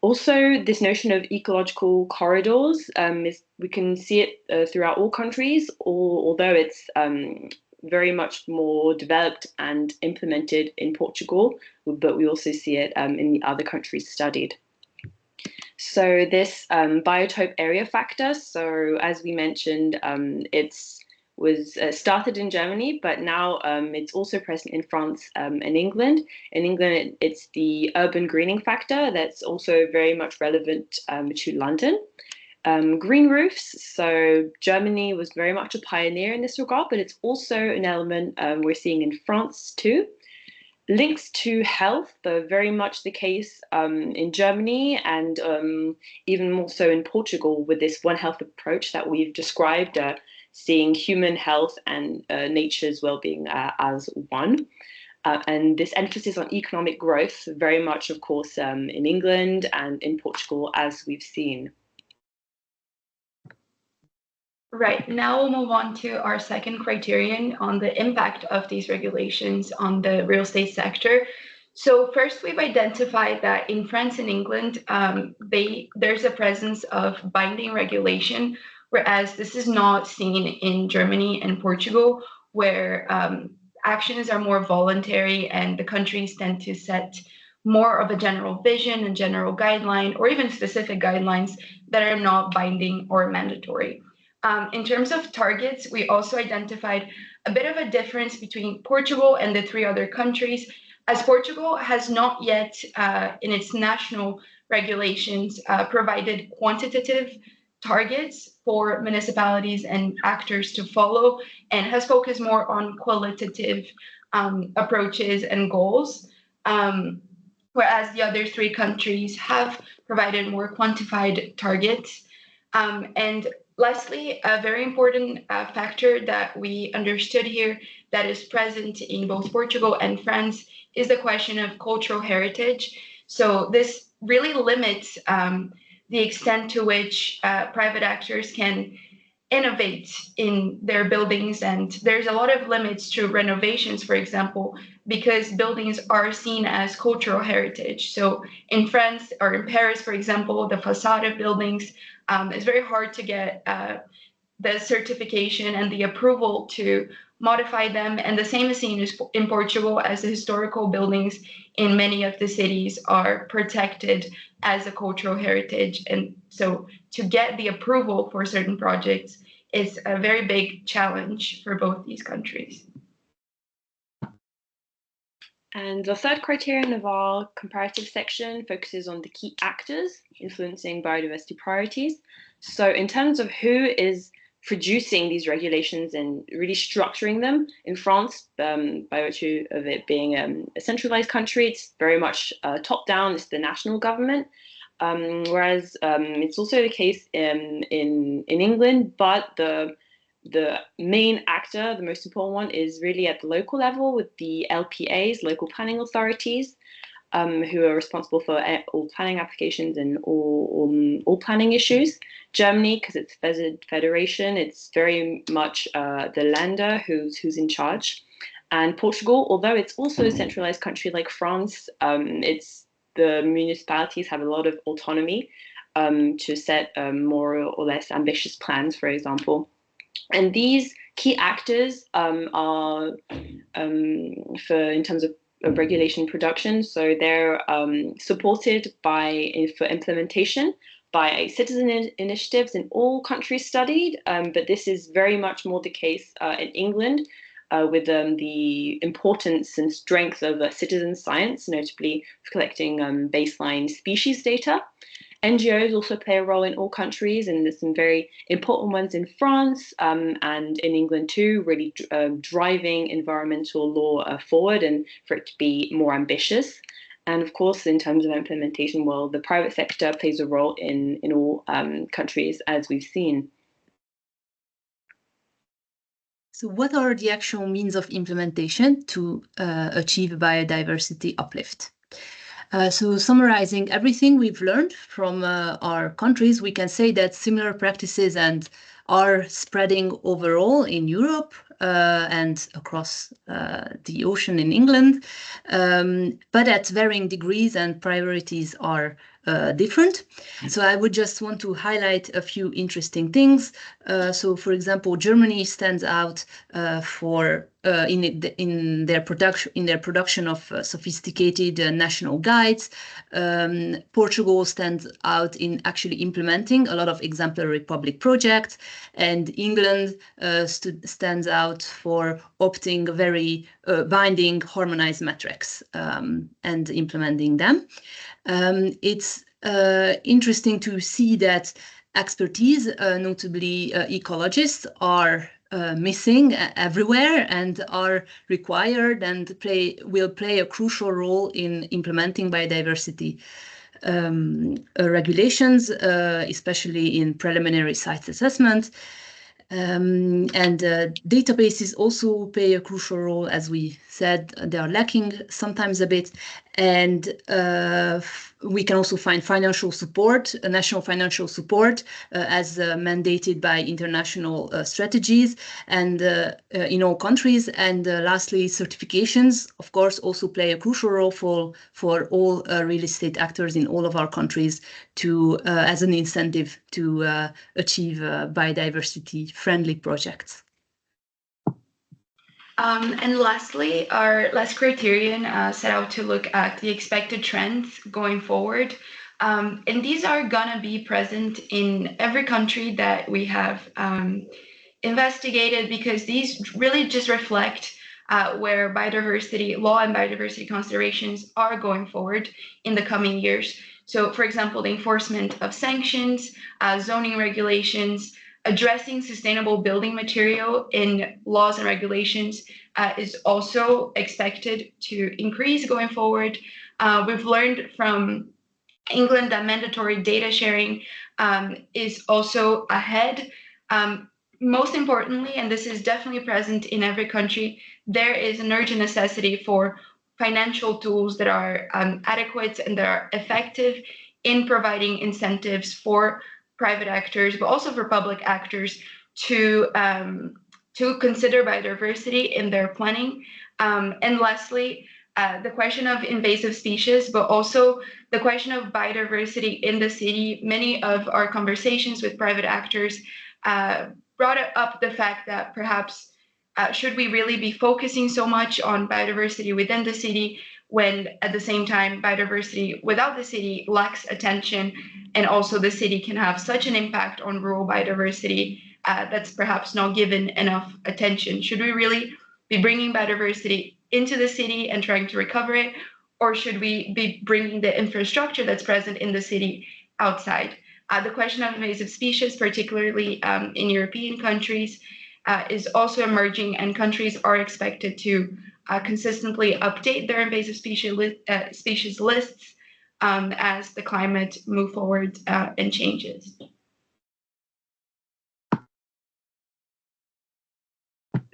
Also, this notion of ecological corridors, we can see it throughout all countries, although it's very much more developed and implemented in Portugal, but we also see it in the other countries studied. So this biotope area factor, so as we mentioned, was started in Germany, but now it's also present in France and England. In England, it's the urban greening factor that's also very much relevant to London. Green roofs, so Germany was very much a pioneer in this regard, but it's also an element we're seeing in France too. Links to health are very much the case in Germany, and even more so in Portugal, with this One Health approach that we've described, seeing human health and nature's well-being as one. And this emphasis on economic growth, very much, of course, in England and in Portugal, as we've seen. Right, now we'll move on to our second criterion on the impact of these regulations on the real estate sector. So first, we've identified that in France and England, there's a presence of binding regulation, whereas this is not seen in Germany and Portugal, where actions are more voluntary and the countries tend to set more of a general vision and general guideline, or even specific guidelines that are not binding or mandatory. In terms of targets, we also identified a bit of a difference between Portugal and the 3 other countries, as Portugal has not yet, in its national regulations, provided quantitative targets for municipalities and actors to follow, and has focused more on qualitative approaches and goals, whereas the other 3 countries have provided more quantified targets. And lastly, a very important factor that we understood here that is present in both Portugal and France is the question of cultural heritage. So this really limits the extent to which private actors can innovate in their buildings, and there's a lot of limits to renovations, for example, because buildings are seen as cultural heritage. So in France or in Paris, for example, the facade of buildings is very hard to get the certification and the approval to modify them. And the same is seen in Portugal, as the historical buildings in many of the cities are protected as a cultural heritage. And so to get the approval for certain projects is a very big challenge for both these countries. And the third criterion of our comparative section focuses on the key actors influencing biodiversity priorities. So in terms of who is producing these regulations and really structuring them, in France, by virtue of it being a centralized country, it's very much top-down, it's the national government. Whereas it's also the case in England, but the main actor, the most important one, is really at the local level with the LPAs, local planning authorities, who are responsible for all planning applications and all planning issues. Germany, because it's federation, it's very much the Länder who's in charge. And Portugal, although it's also a centralized country like France, the municipalities have a lot of autonomy to set more or less ambitious plans, for example. And these key actors are in terms of regulation production. So they're supported for implementation by citizen initiatives in all countries studied. But this is very much more the case in England, with the importance and strength of citizen science, notably collecting baseline species data. NGOs also play a role in all countries, and there's some very important ones in France and in England too, really driving environmental law forward and for it to be more ambitious. And of course, in terms of implementation, well, the private sector plays a role in all countries, as we've seen. So what are the actual means of implementation to achieve biodiversity uplift? So summarizing everything we've learned from our countries, we can say that similar practices are spreading overall in Europe and across the ocean in England, but at varying degrees, and priorities are different. So I would just want to highlight a few interesting things. So for example, Germany stands out in their production of sophisticated national guides. Portugal stands out in actually implementing a lot of exemplary public projects, and England stands out for opting very binding harmonized metrics and implementing them. It's interesting to see that expertise, notably ecologists, are missing everywhere and are required and will play a crucial role in implementing biodiversity regulations, especially in preliminary site assessment. And databases also play a crucial role. As we said, they are lacking sometimes a bit, and we can also find financial support, national financial support, as mandated by international strategies and in all countries. And lastly, certifications, of course, also play a crucial role for all real estate actors in all of our countries to as an incentive to achieve biodiversity-friendly projects. And lastly, our last criterion set out to look at the expected trends going forward. And these are gonna be present in every country that we have investigated, because these really just reflect where biodiversity law and biodiversity considerations are going forward in the coming years. So for example, the enforcement of sanctions, zoning regulations, addressing sustainable building material in laws and regulations is also expected to increase going forward. We've learned from England that mandatory data sharing is also ahead. Most importantly, and this is definitely present in every country, there is an urgent necessity for financial tools that are adequate and that are effective in providing incentives for private actors, but also for public actors to consider biodiversity in their planning. And lastly, the question of invasive species, but also the question of biodiversity in the city. Many of our conversations with private actors brought up the fact that perhaps should we really be focusing so much on biodiversity within the city when at the same time biodiversity without the city lacks attention, and also the city can have such an impact on rural biodiversity that's perhaps not given enough attention? Should we really be bringing biodiversity into the city and trying to recover it, or should we be bringing the infrastructure that's present in the city outside? The question of invasive species, particularly in European countries, is also emerging, and countries are expected to consistently update their invasive species lists as the climate move forward and changes.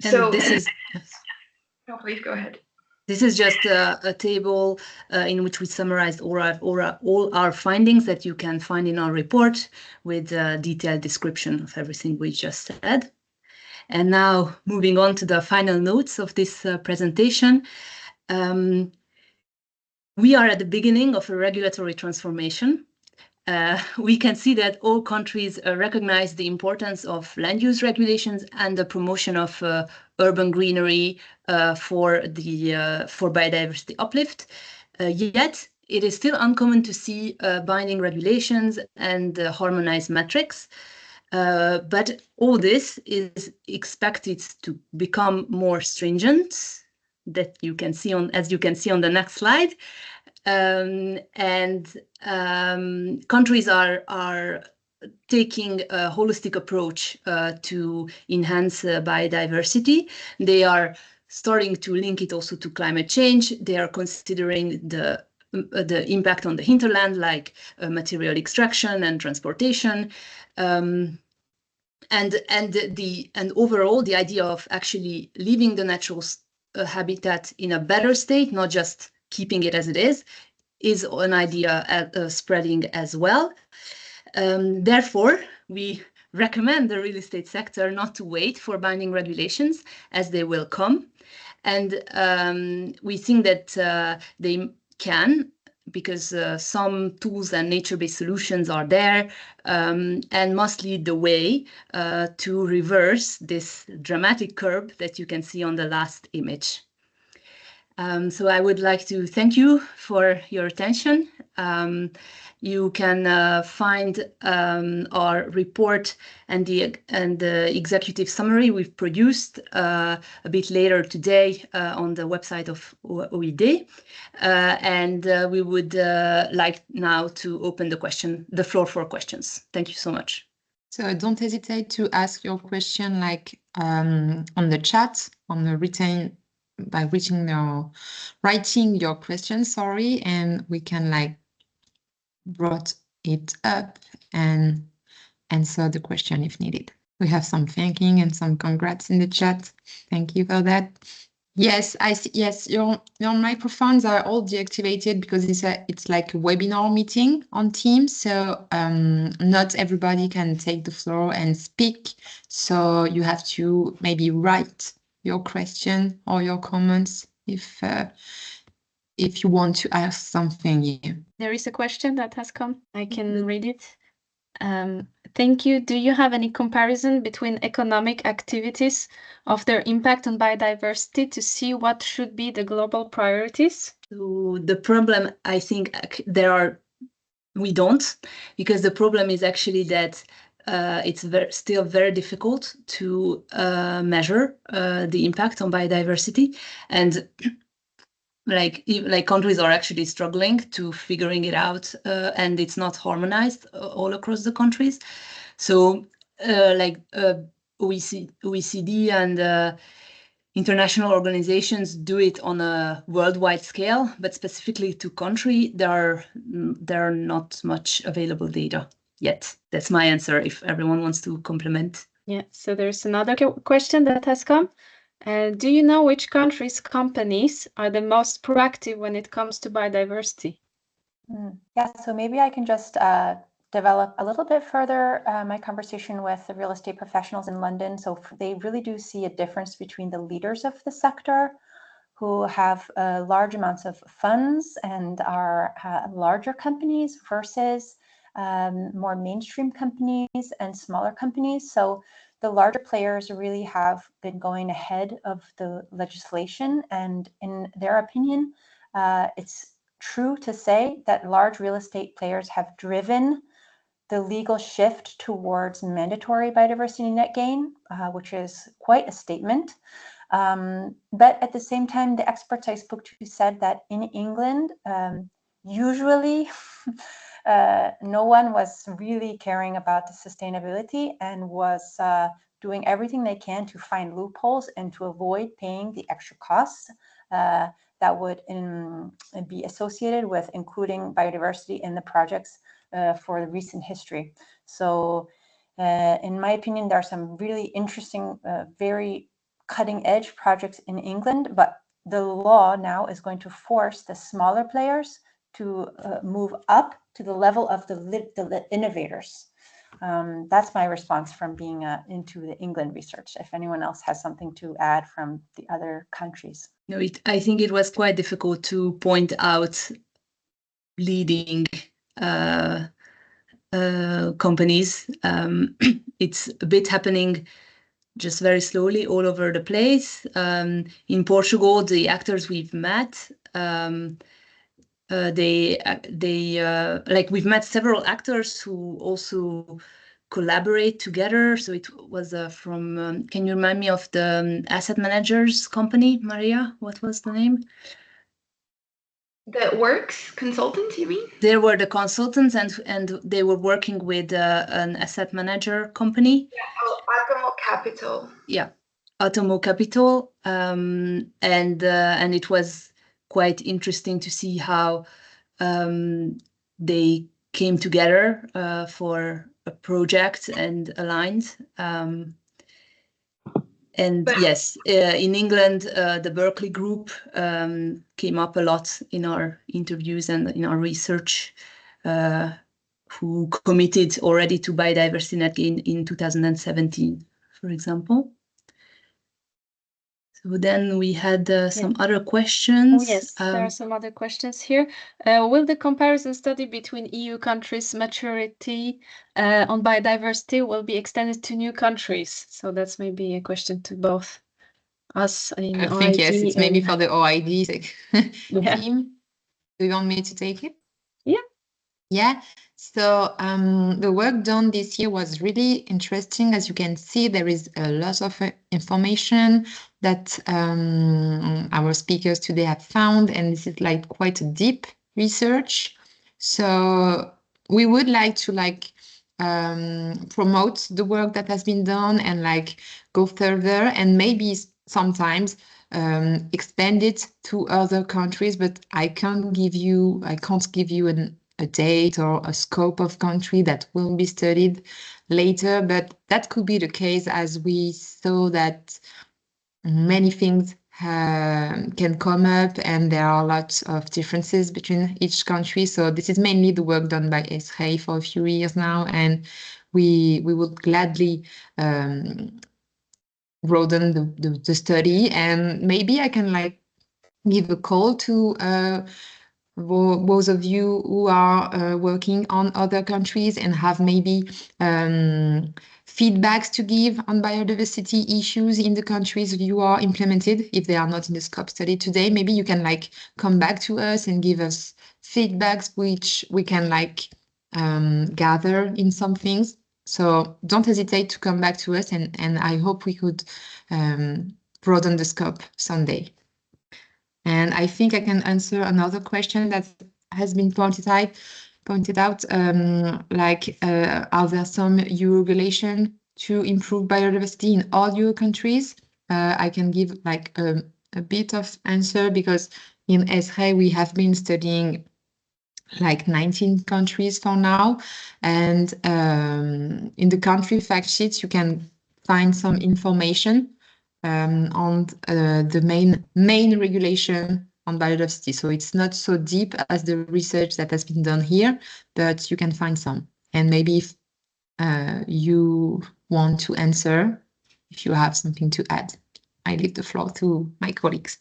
So this is. No, please go ahead. This is just a table in which we summarized all our findings that you can find in our report with a detailed description of everything we just said. And now moving on to the final notes of this presentation. We are at the beginning of a regulatory transformation. We can see that all countries recognize the importance of land use regulations and the promotion of urban greenery for biodiversity uplift. Yet, it is still uncommon to see binding regulations and harmonized metrics. But all this is expected to become more stringent, that you can see as you can see on the next slide. Countries are taking a holistic approach to enhance biodiversity. They are starting to link it also to climate change. They are considering the impact on the hinterland, like material extraction and transportation. And overall, the idea of actually leaving the natural habitat in a better state, not just keeping it as it is an idea spreading as well. Therefore, we recommend the real estate sector not to wait for binding regulations, as they will come. And we think that they can, because some tools and nature-based solutions are there, and must lead the way to reverse this dramatic curve that you can see on the last image. So I would like to thank you for your attention. You can find our report and the executive summary we've produced a bit later today on the website of OID. And we would like now to open the floor for questions. Thank you so much. So don't hesitate to ask your question on the chat, on the written, by writing your question, and we can brought it up and answer the question if needed. We have some thanking and some congrats in the chat. Thank you for that. Yes, I see. Yes, your microphones are all deactivated because it's like a webinar meeting on Teams. So not everybody can take the floor and speak. So you have to maybe write your question or your comments if you want to ask something. Yeah. There is a question that has come. I can read it. Thank you. Do you have any comparison between economic activities of their impact on biodiversity to see what should be the global priorities? So the problem, I think, we don't, because the problem is actually that it's still very difficult to measure the impact on biodiversity, and like countries are actually struggling to figuring it out, and it's not harmonized all across the countries. So OECD and international organizations do it on a worldwide scale, but specifically to country, there are not much available data yet. That's my answer, if everyone wants to complement. Yeah, so there's another question that has come. Do you know which countries' companies are the most proactive when it comes to biodiversity? Yeah, so maybe I can just develop a little bit further my conversation with the real estate professionals in London. So they really do see a difference between the leaders of the sector, who have large amounts of funds and are larger companies, versus more mainstream companies and smaller companies. So the larger players really have been going ahead of the legislation, and in their opinion, it's true to say that large real estate players have driven the legal shift towards mandatory biodiversity net gain, which is quite a statement. But at the same time, the experts I spoke to said that in England, usually no one was really caring about the sustainability and was doing everything they can to find loopholes and to avoid paying the extra costs that would be associated with including biodiversity in the projects for the recent history. So in my opinion, there are some really interesting, very cutting edge projects in England, but the law now is going to force the smaller players to move up to the level of the innovators. That's my response from being into the England research. If anyone else has something to add from the other countries. No, I think it was quite difficult to point out leading companies. It's a bit happening just very slowly all over the place. In Portugal, the actors we've met, we've met several actors who also collaborate together. So it was from, can you remind me of the asset managers company, Maria? What was the name? The Works consultants, you mean? They were the consultants, and they were working with an asset manager company. Yeah, Atomo Capital. Yeah, Atomo Capital, and it was quite interesting to see how they came together for a project and aligned. Yes, in England, the Berkeley Group came up a lot in our interviews and in our research, who committed already to biodiversity net gain in 2017, for example. So then we had some other questions. Oh, yes, there are some other questions here. Will the comparison study between EU countries' maturity on biodiversity will be extended to new countries? So that's maybe a question to both us in I think, yes, it's maybe for the OID Yeah. team. Do you want me to take it? Yeah. Yeah. So the work done this year was really interesting. As you can see, there is a lot of information that our speakers today have found, and this is like quite a deep research. So we would like to promote the work that has been done and go further, and maybe sometimes expand it to other countries, but I can't give you a date or a scope of country that will be studied later, but that could be the case, as we saw that many things can come up and there are lots of differences between each country. So this is mainly the work done by ESREI for a few years now, and we would gladly broaden the study, and maybe I can give a call to those of you who are working on other countries and have maybe feedbacks to give on biodiversity issues in the countries you are implemented. If they are not in the scope study today, maybe you can come back to us and give us feedbacks which we can gather in some things. So don't hesitate to come back to us, and I hope we could broaden the scope someday. And I think I can answer another question that has been pointed out, are there some EU regulation to improve biodiversity in all EU countries? I can give a bit of answer, because in ESREI we have been studying 19 countries for now, and in the country fact sheets you can find some information on the main regulation on biodiversity. So it's not so deep as the research that has been done here, but you can find some. And maybe if you want to answer, if you have something to add, I leave the floor to my colleagues.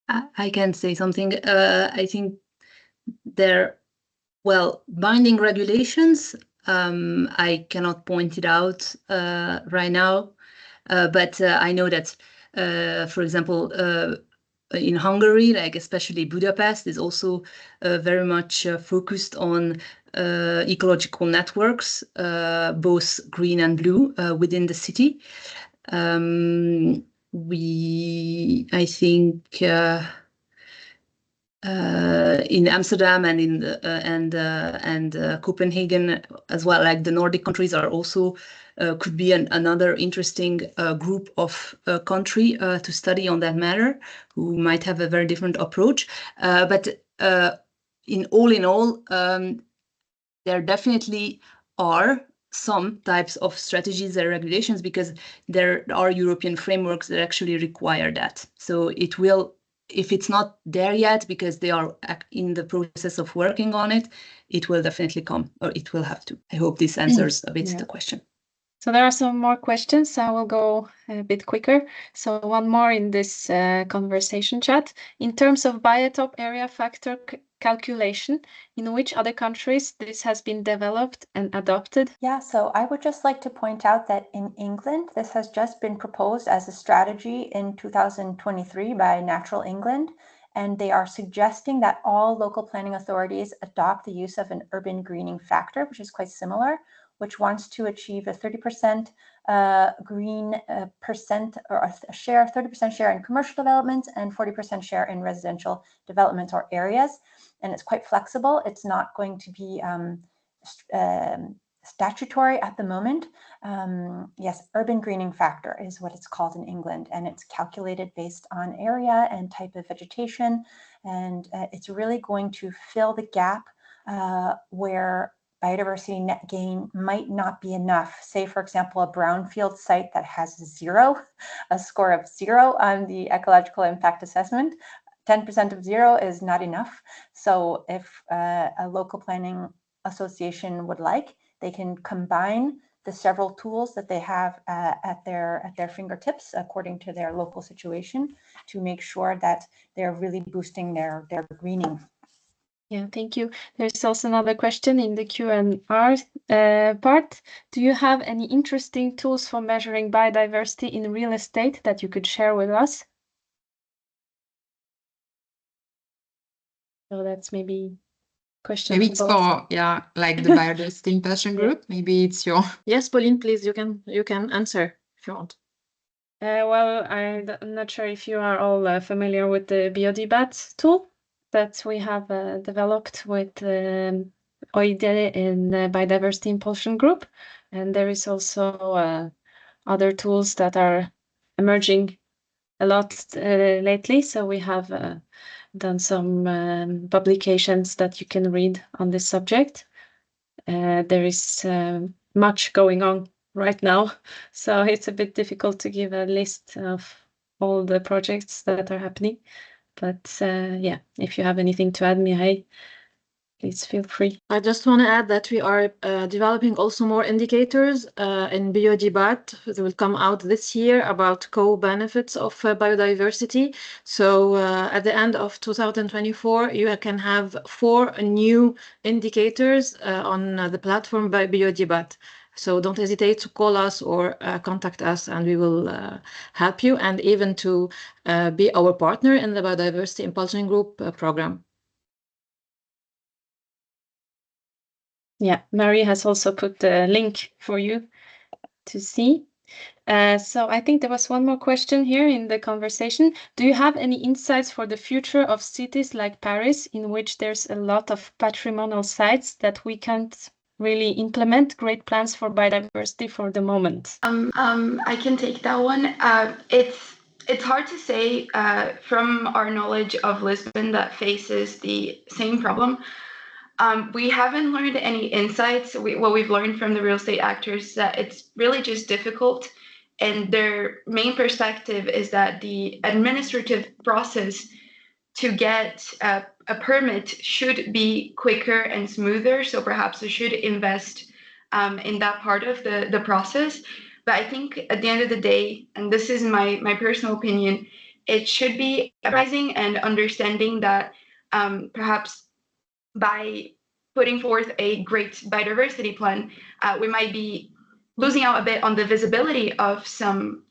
I can say something. I think binding regulations I cannot point it out right now, but I know that, for example, in Hungary, like especially Budapest, is also very much focused on ecological networks, both green and blue, within the city. I think in Amsterdam and in Copenhagen as well, like the Nordic countries are also could be another interesting group of country to study on that matter, who might have a very different approach. But in all, there definitely are some types of strategies and regulations, because there are European frameworks that actually require that. So it will, if it's not there yet, because they are in the process of working on it, it will definitely come, or it will have to. I hope this answers a bit the question. So there are some more questions. I will go a bit quicker. So one more in this conversation chat. In terms of biotop area factor calculation, in which other countries this has been developed and adopted? Yeah, so I would just like to point out that in England, this has just been proposed as a strategy in 2023 by Natural England, and they are suggesting that all local planning authorities adopt the use of an urban greening factor, which is quite similar, which wants to achieve a 30% green percent, or a share, 30% share in commercial developments and 40% share in residential developments or areas. And it's quite flexible. It's not going to be statutory at the moment. Yes, urban greening factor is what it's called in England, and it's calculated based on area and type of vegetation. And it's really going to fill the gap where biodiversity net gain might not be enough. Say, for example, a brownfield site that has a score of 0 on the ecological impact assessment. 10% of 0 is not enough. So if a local planning association would like, they can combine the several tools that they have at their fingertips according to their local situation to make sure that they're really boosting their greening. Yeah, thank you. There's also another question in the Q&R part. Do you have any interesting tools for measuring biodiversity in real estate that you could share with us? So that's maybe question. Maybe it's for, yeah, like the Biodiversity Impulsion Group. Maybe it's your. Yes, Pauline, please, you can answer if you want. Well, I'm not sure if you are all familiar with the Biodibat tool that we have developed with OID in the Biodiversity Impulsion Group. And there is also other tools that are emerging a lot lately. So we have done some publications that you can read on this subject. There is much going on right now, so it's a bit difficult to give a list of all the projects that are happening. But yeah, if you have anything to add, Mihai, please feel free. I just want to add that we are developing also more indicators in Biodibat that will come out this year about co-benefits of biodiversity. So at the end of 2024, you can have 4 new indicators on the platform by Biodibat. So don't hesitate to call us or contact us, and we will help you, and even to be our partner in the Biodiversity Impulsion Group program. Yeah, Mary has also put the link for you to see. So I think there was one more question here in the conversation. Do you have any insights for the future of cities like Paris, in which there's a lot of patrimonial sites that we can't really implement great plans for biodiversity for the moment? I can take that one. It's hard to say from our knowledge of Lisbon that faces the same problem. We haven't learned any insights. What we've learned from the real estate actors is that it's really just difficult. And their main perspective is that the administrative process to get a permit should be quicker and smoother. So perhaps we should invest in that part of the process. But I think at the end of the day, and this is my personal opinion, it should be rising and understanding that perhaps by putting forth a great biodiversity plan, we might be losing out a bit on the visibility of some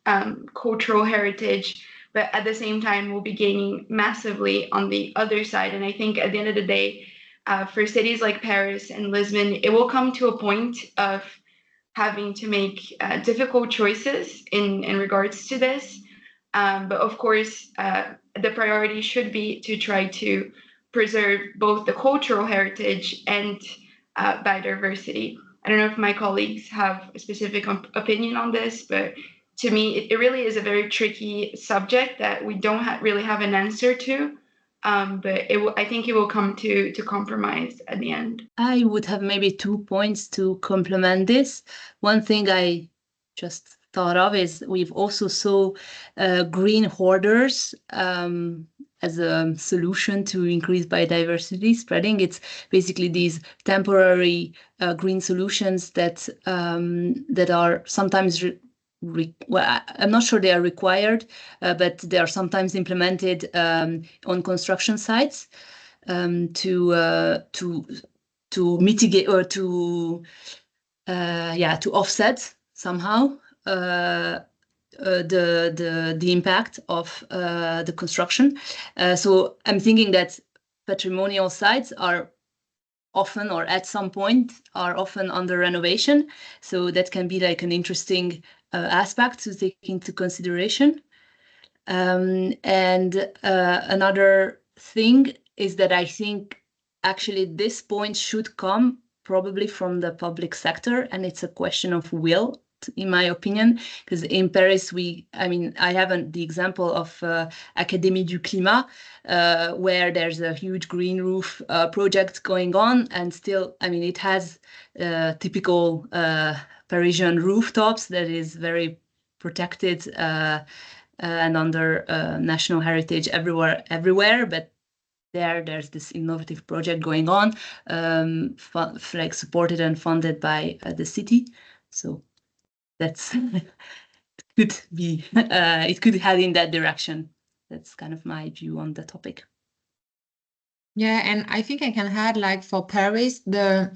cultural heritage, but at the same time, we'll be gaining massively on the other side. And I think at the end of the day, for cities like Paris and Lisbon, it will come to a point of having to make difficult choices in regards to this. But of course, the priority should be to try to preserve both the cultural heritage and biodiversity. I don't know if my colleagues have a specific opinion on this, but to me, it really is a very tricky subject that we don't really have an answer to. But I think it will come to compromise at the end. I would have maybe 2 points to complement this. One thing I just thought of is we've also saw green hoarders as a solution to increase biodiversity spreading. It's basically these temporary green solutions that are sometimes well, I'm not sure they are required, but they are sometimes implemented on construction sites to mitigate or to offset somehow the impact of the construction. So I'm thinking that patrimonial sites are often, or at some point, are often under renovation. So that can be like an interesting aspect to take into consideration. And another thing is that I think actually this point should come probably from the public sector, and it's a question of will, in my opinion, because in Paris, I have the example of Académie du Climat, where there's a huge green roof project going on, and still, it has typical Parisian rooftops that is very protected and under national heritage everywhere, but there's this innovative project going on, like supported and funded by the city. So that's could be it could head in that direction. That's kind of my view on the topic. Yeah, and I think I can add, like, for Paris, the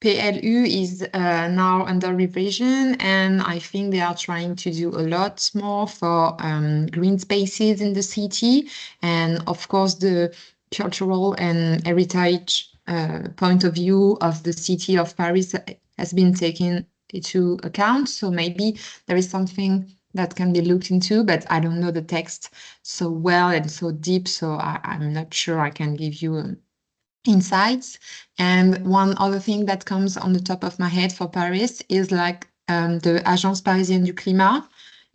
PLU is now under revision, and I think they are trying to do a lot more for green spaces in the city. And of course, the cultural and heritage point of view of the city of Paris has been taken into account. So maybe there is something that can be looked into, but I don't know the text so well and so deep, so I'm not sure I can give you insights. And one other thing that comes on the top of my head for Paris is like the Agence Parisienne du Climat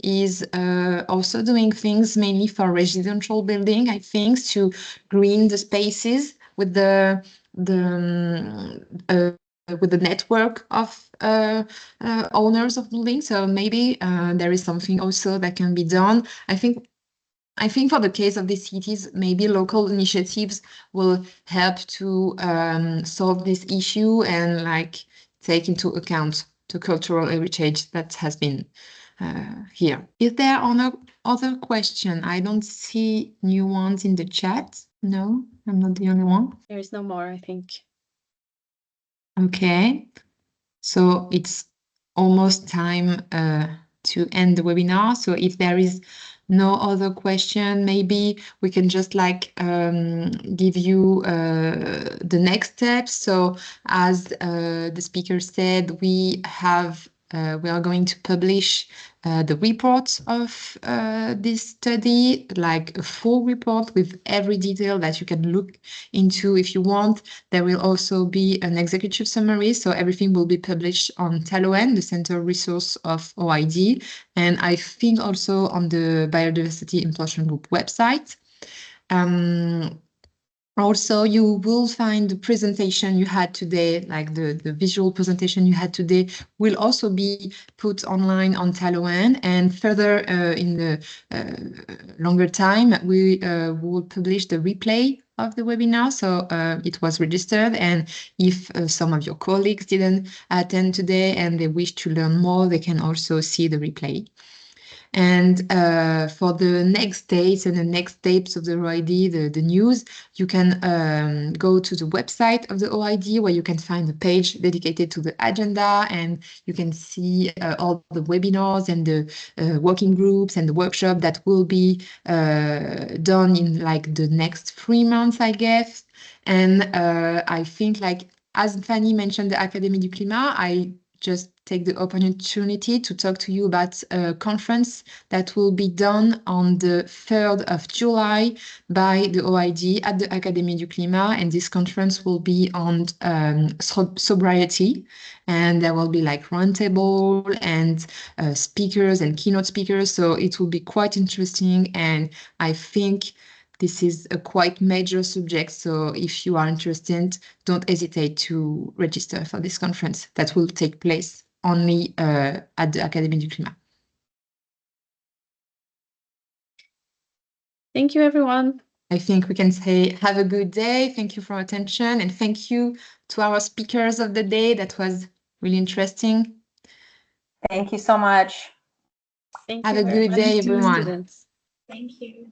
is also doing things mainly for residential building, I think, to green the spaces with the network of owners of buildings. So maybe there is something also that can be done. I think for the case of the cities, maybe local initiatives will help to solve this issue and like take into account the cultural heritage that has been here. Is there other question? I don't see new ones in the chat. No, I'm not the only one. There is no more, I think. Okay, so it's almost time to end the webinar. So if there is no other question, maybe we can just like give you the next steps. So as the speaker said, we are going to publish the report of this study, like a full report with every detail that you can look into if you want. There will also be an executive summary, so everything will be published on Taloen, the center resource of OID, and I think also on the Biodiversity Impulsion Group website. Also, you will find the presentation you had today, like the visual presentation you had today, will also be put online on Taloen. And further in the longer time, we will publish the replay of the webinar. So it was registered. And if some of your colleagues didn't attend today and they wish to learn more, they can also see the replay. And for the next dates and the next steps of the OID, the news, you can go to the website of the OID where you can find a page dedicated to the agenda, and you can see all the webinars and the working groups and the workshop that will be done in like the next 3 months, I guess. And I think, like, as Fanny mentioned, the Académie du Climat, I just take the opportunity to talk to you about a conference that will be done on the 3rd of July by the OID at the Académie du Climat. And this conference will be on sobriety. And there will be like roundtable and speakers and keynote speakers. So it will be quite interesting. And I think this is a quite major subject, so if you are interested, don't hesitate to register for this conference that will take place only at the Académie du Climat. Thank you, everyone. I think we can say have a good day. Thank you for your attention, and thank you to our speakers of the day. That was really interesting. Thank you so much. Thank Have you a very good much, day, everyone. students. Thank you.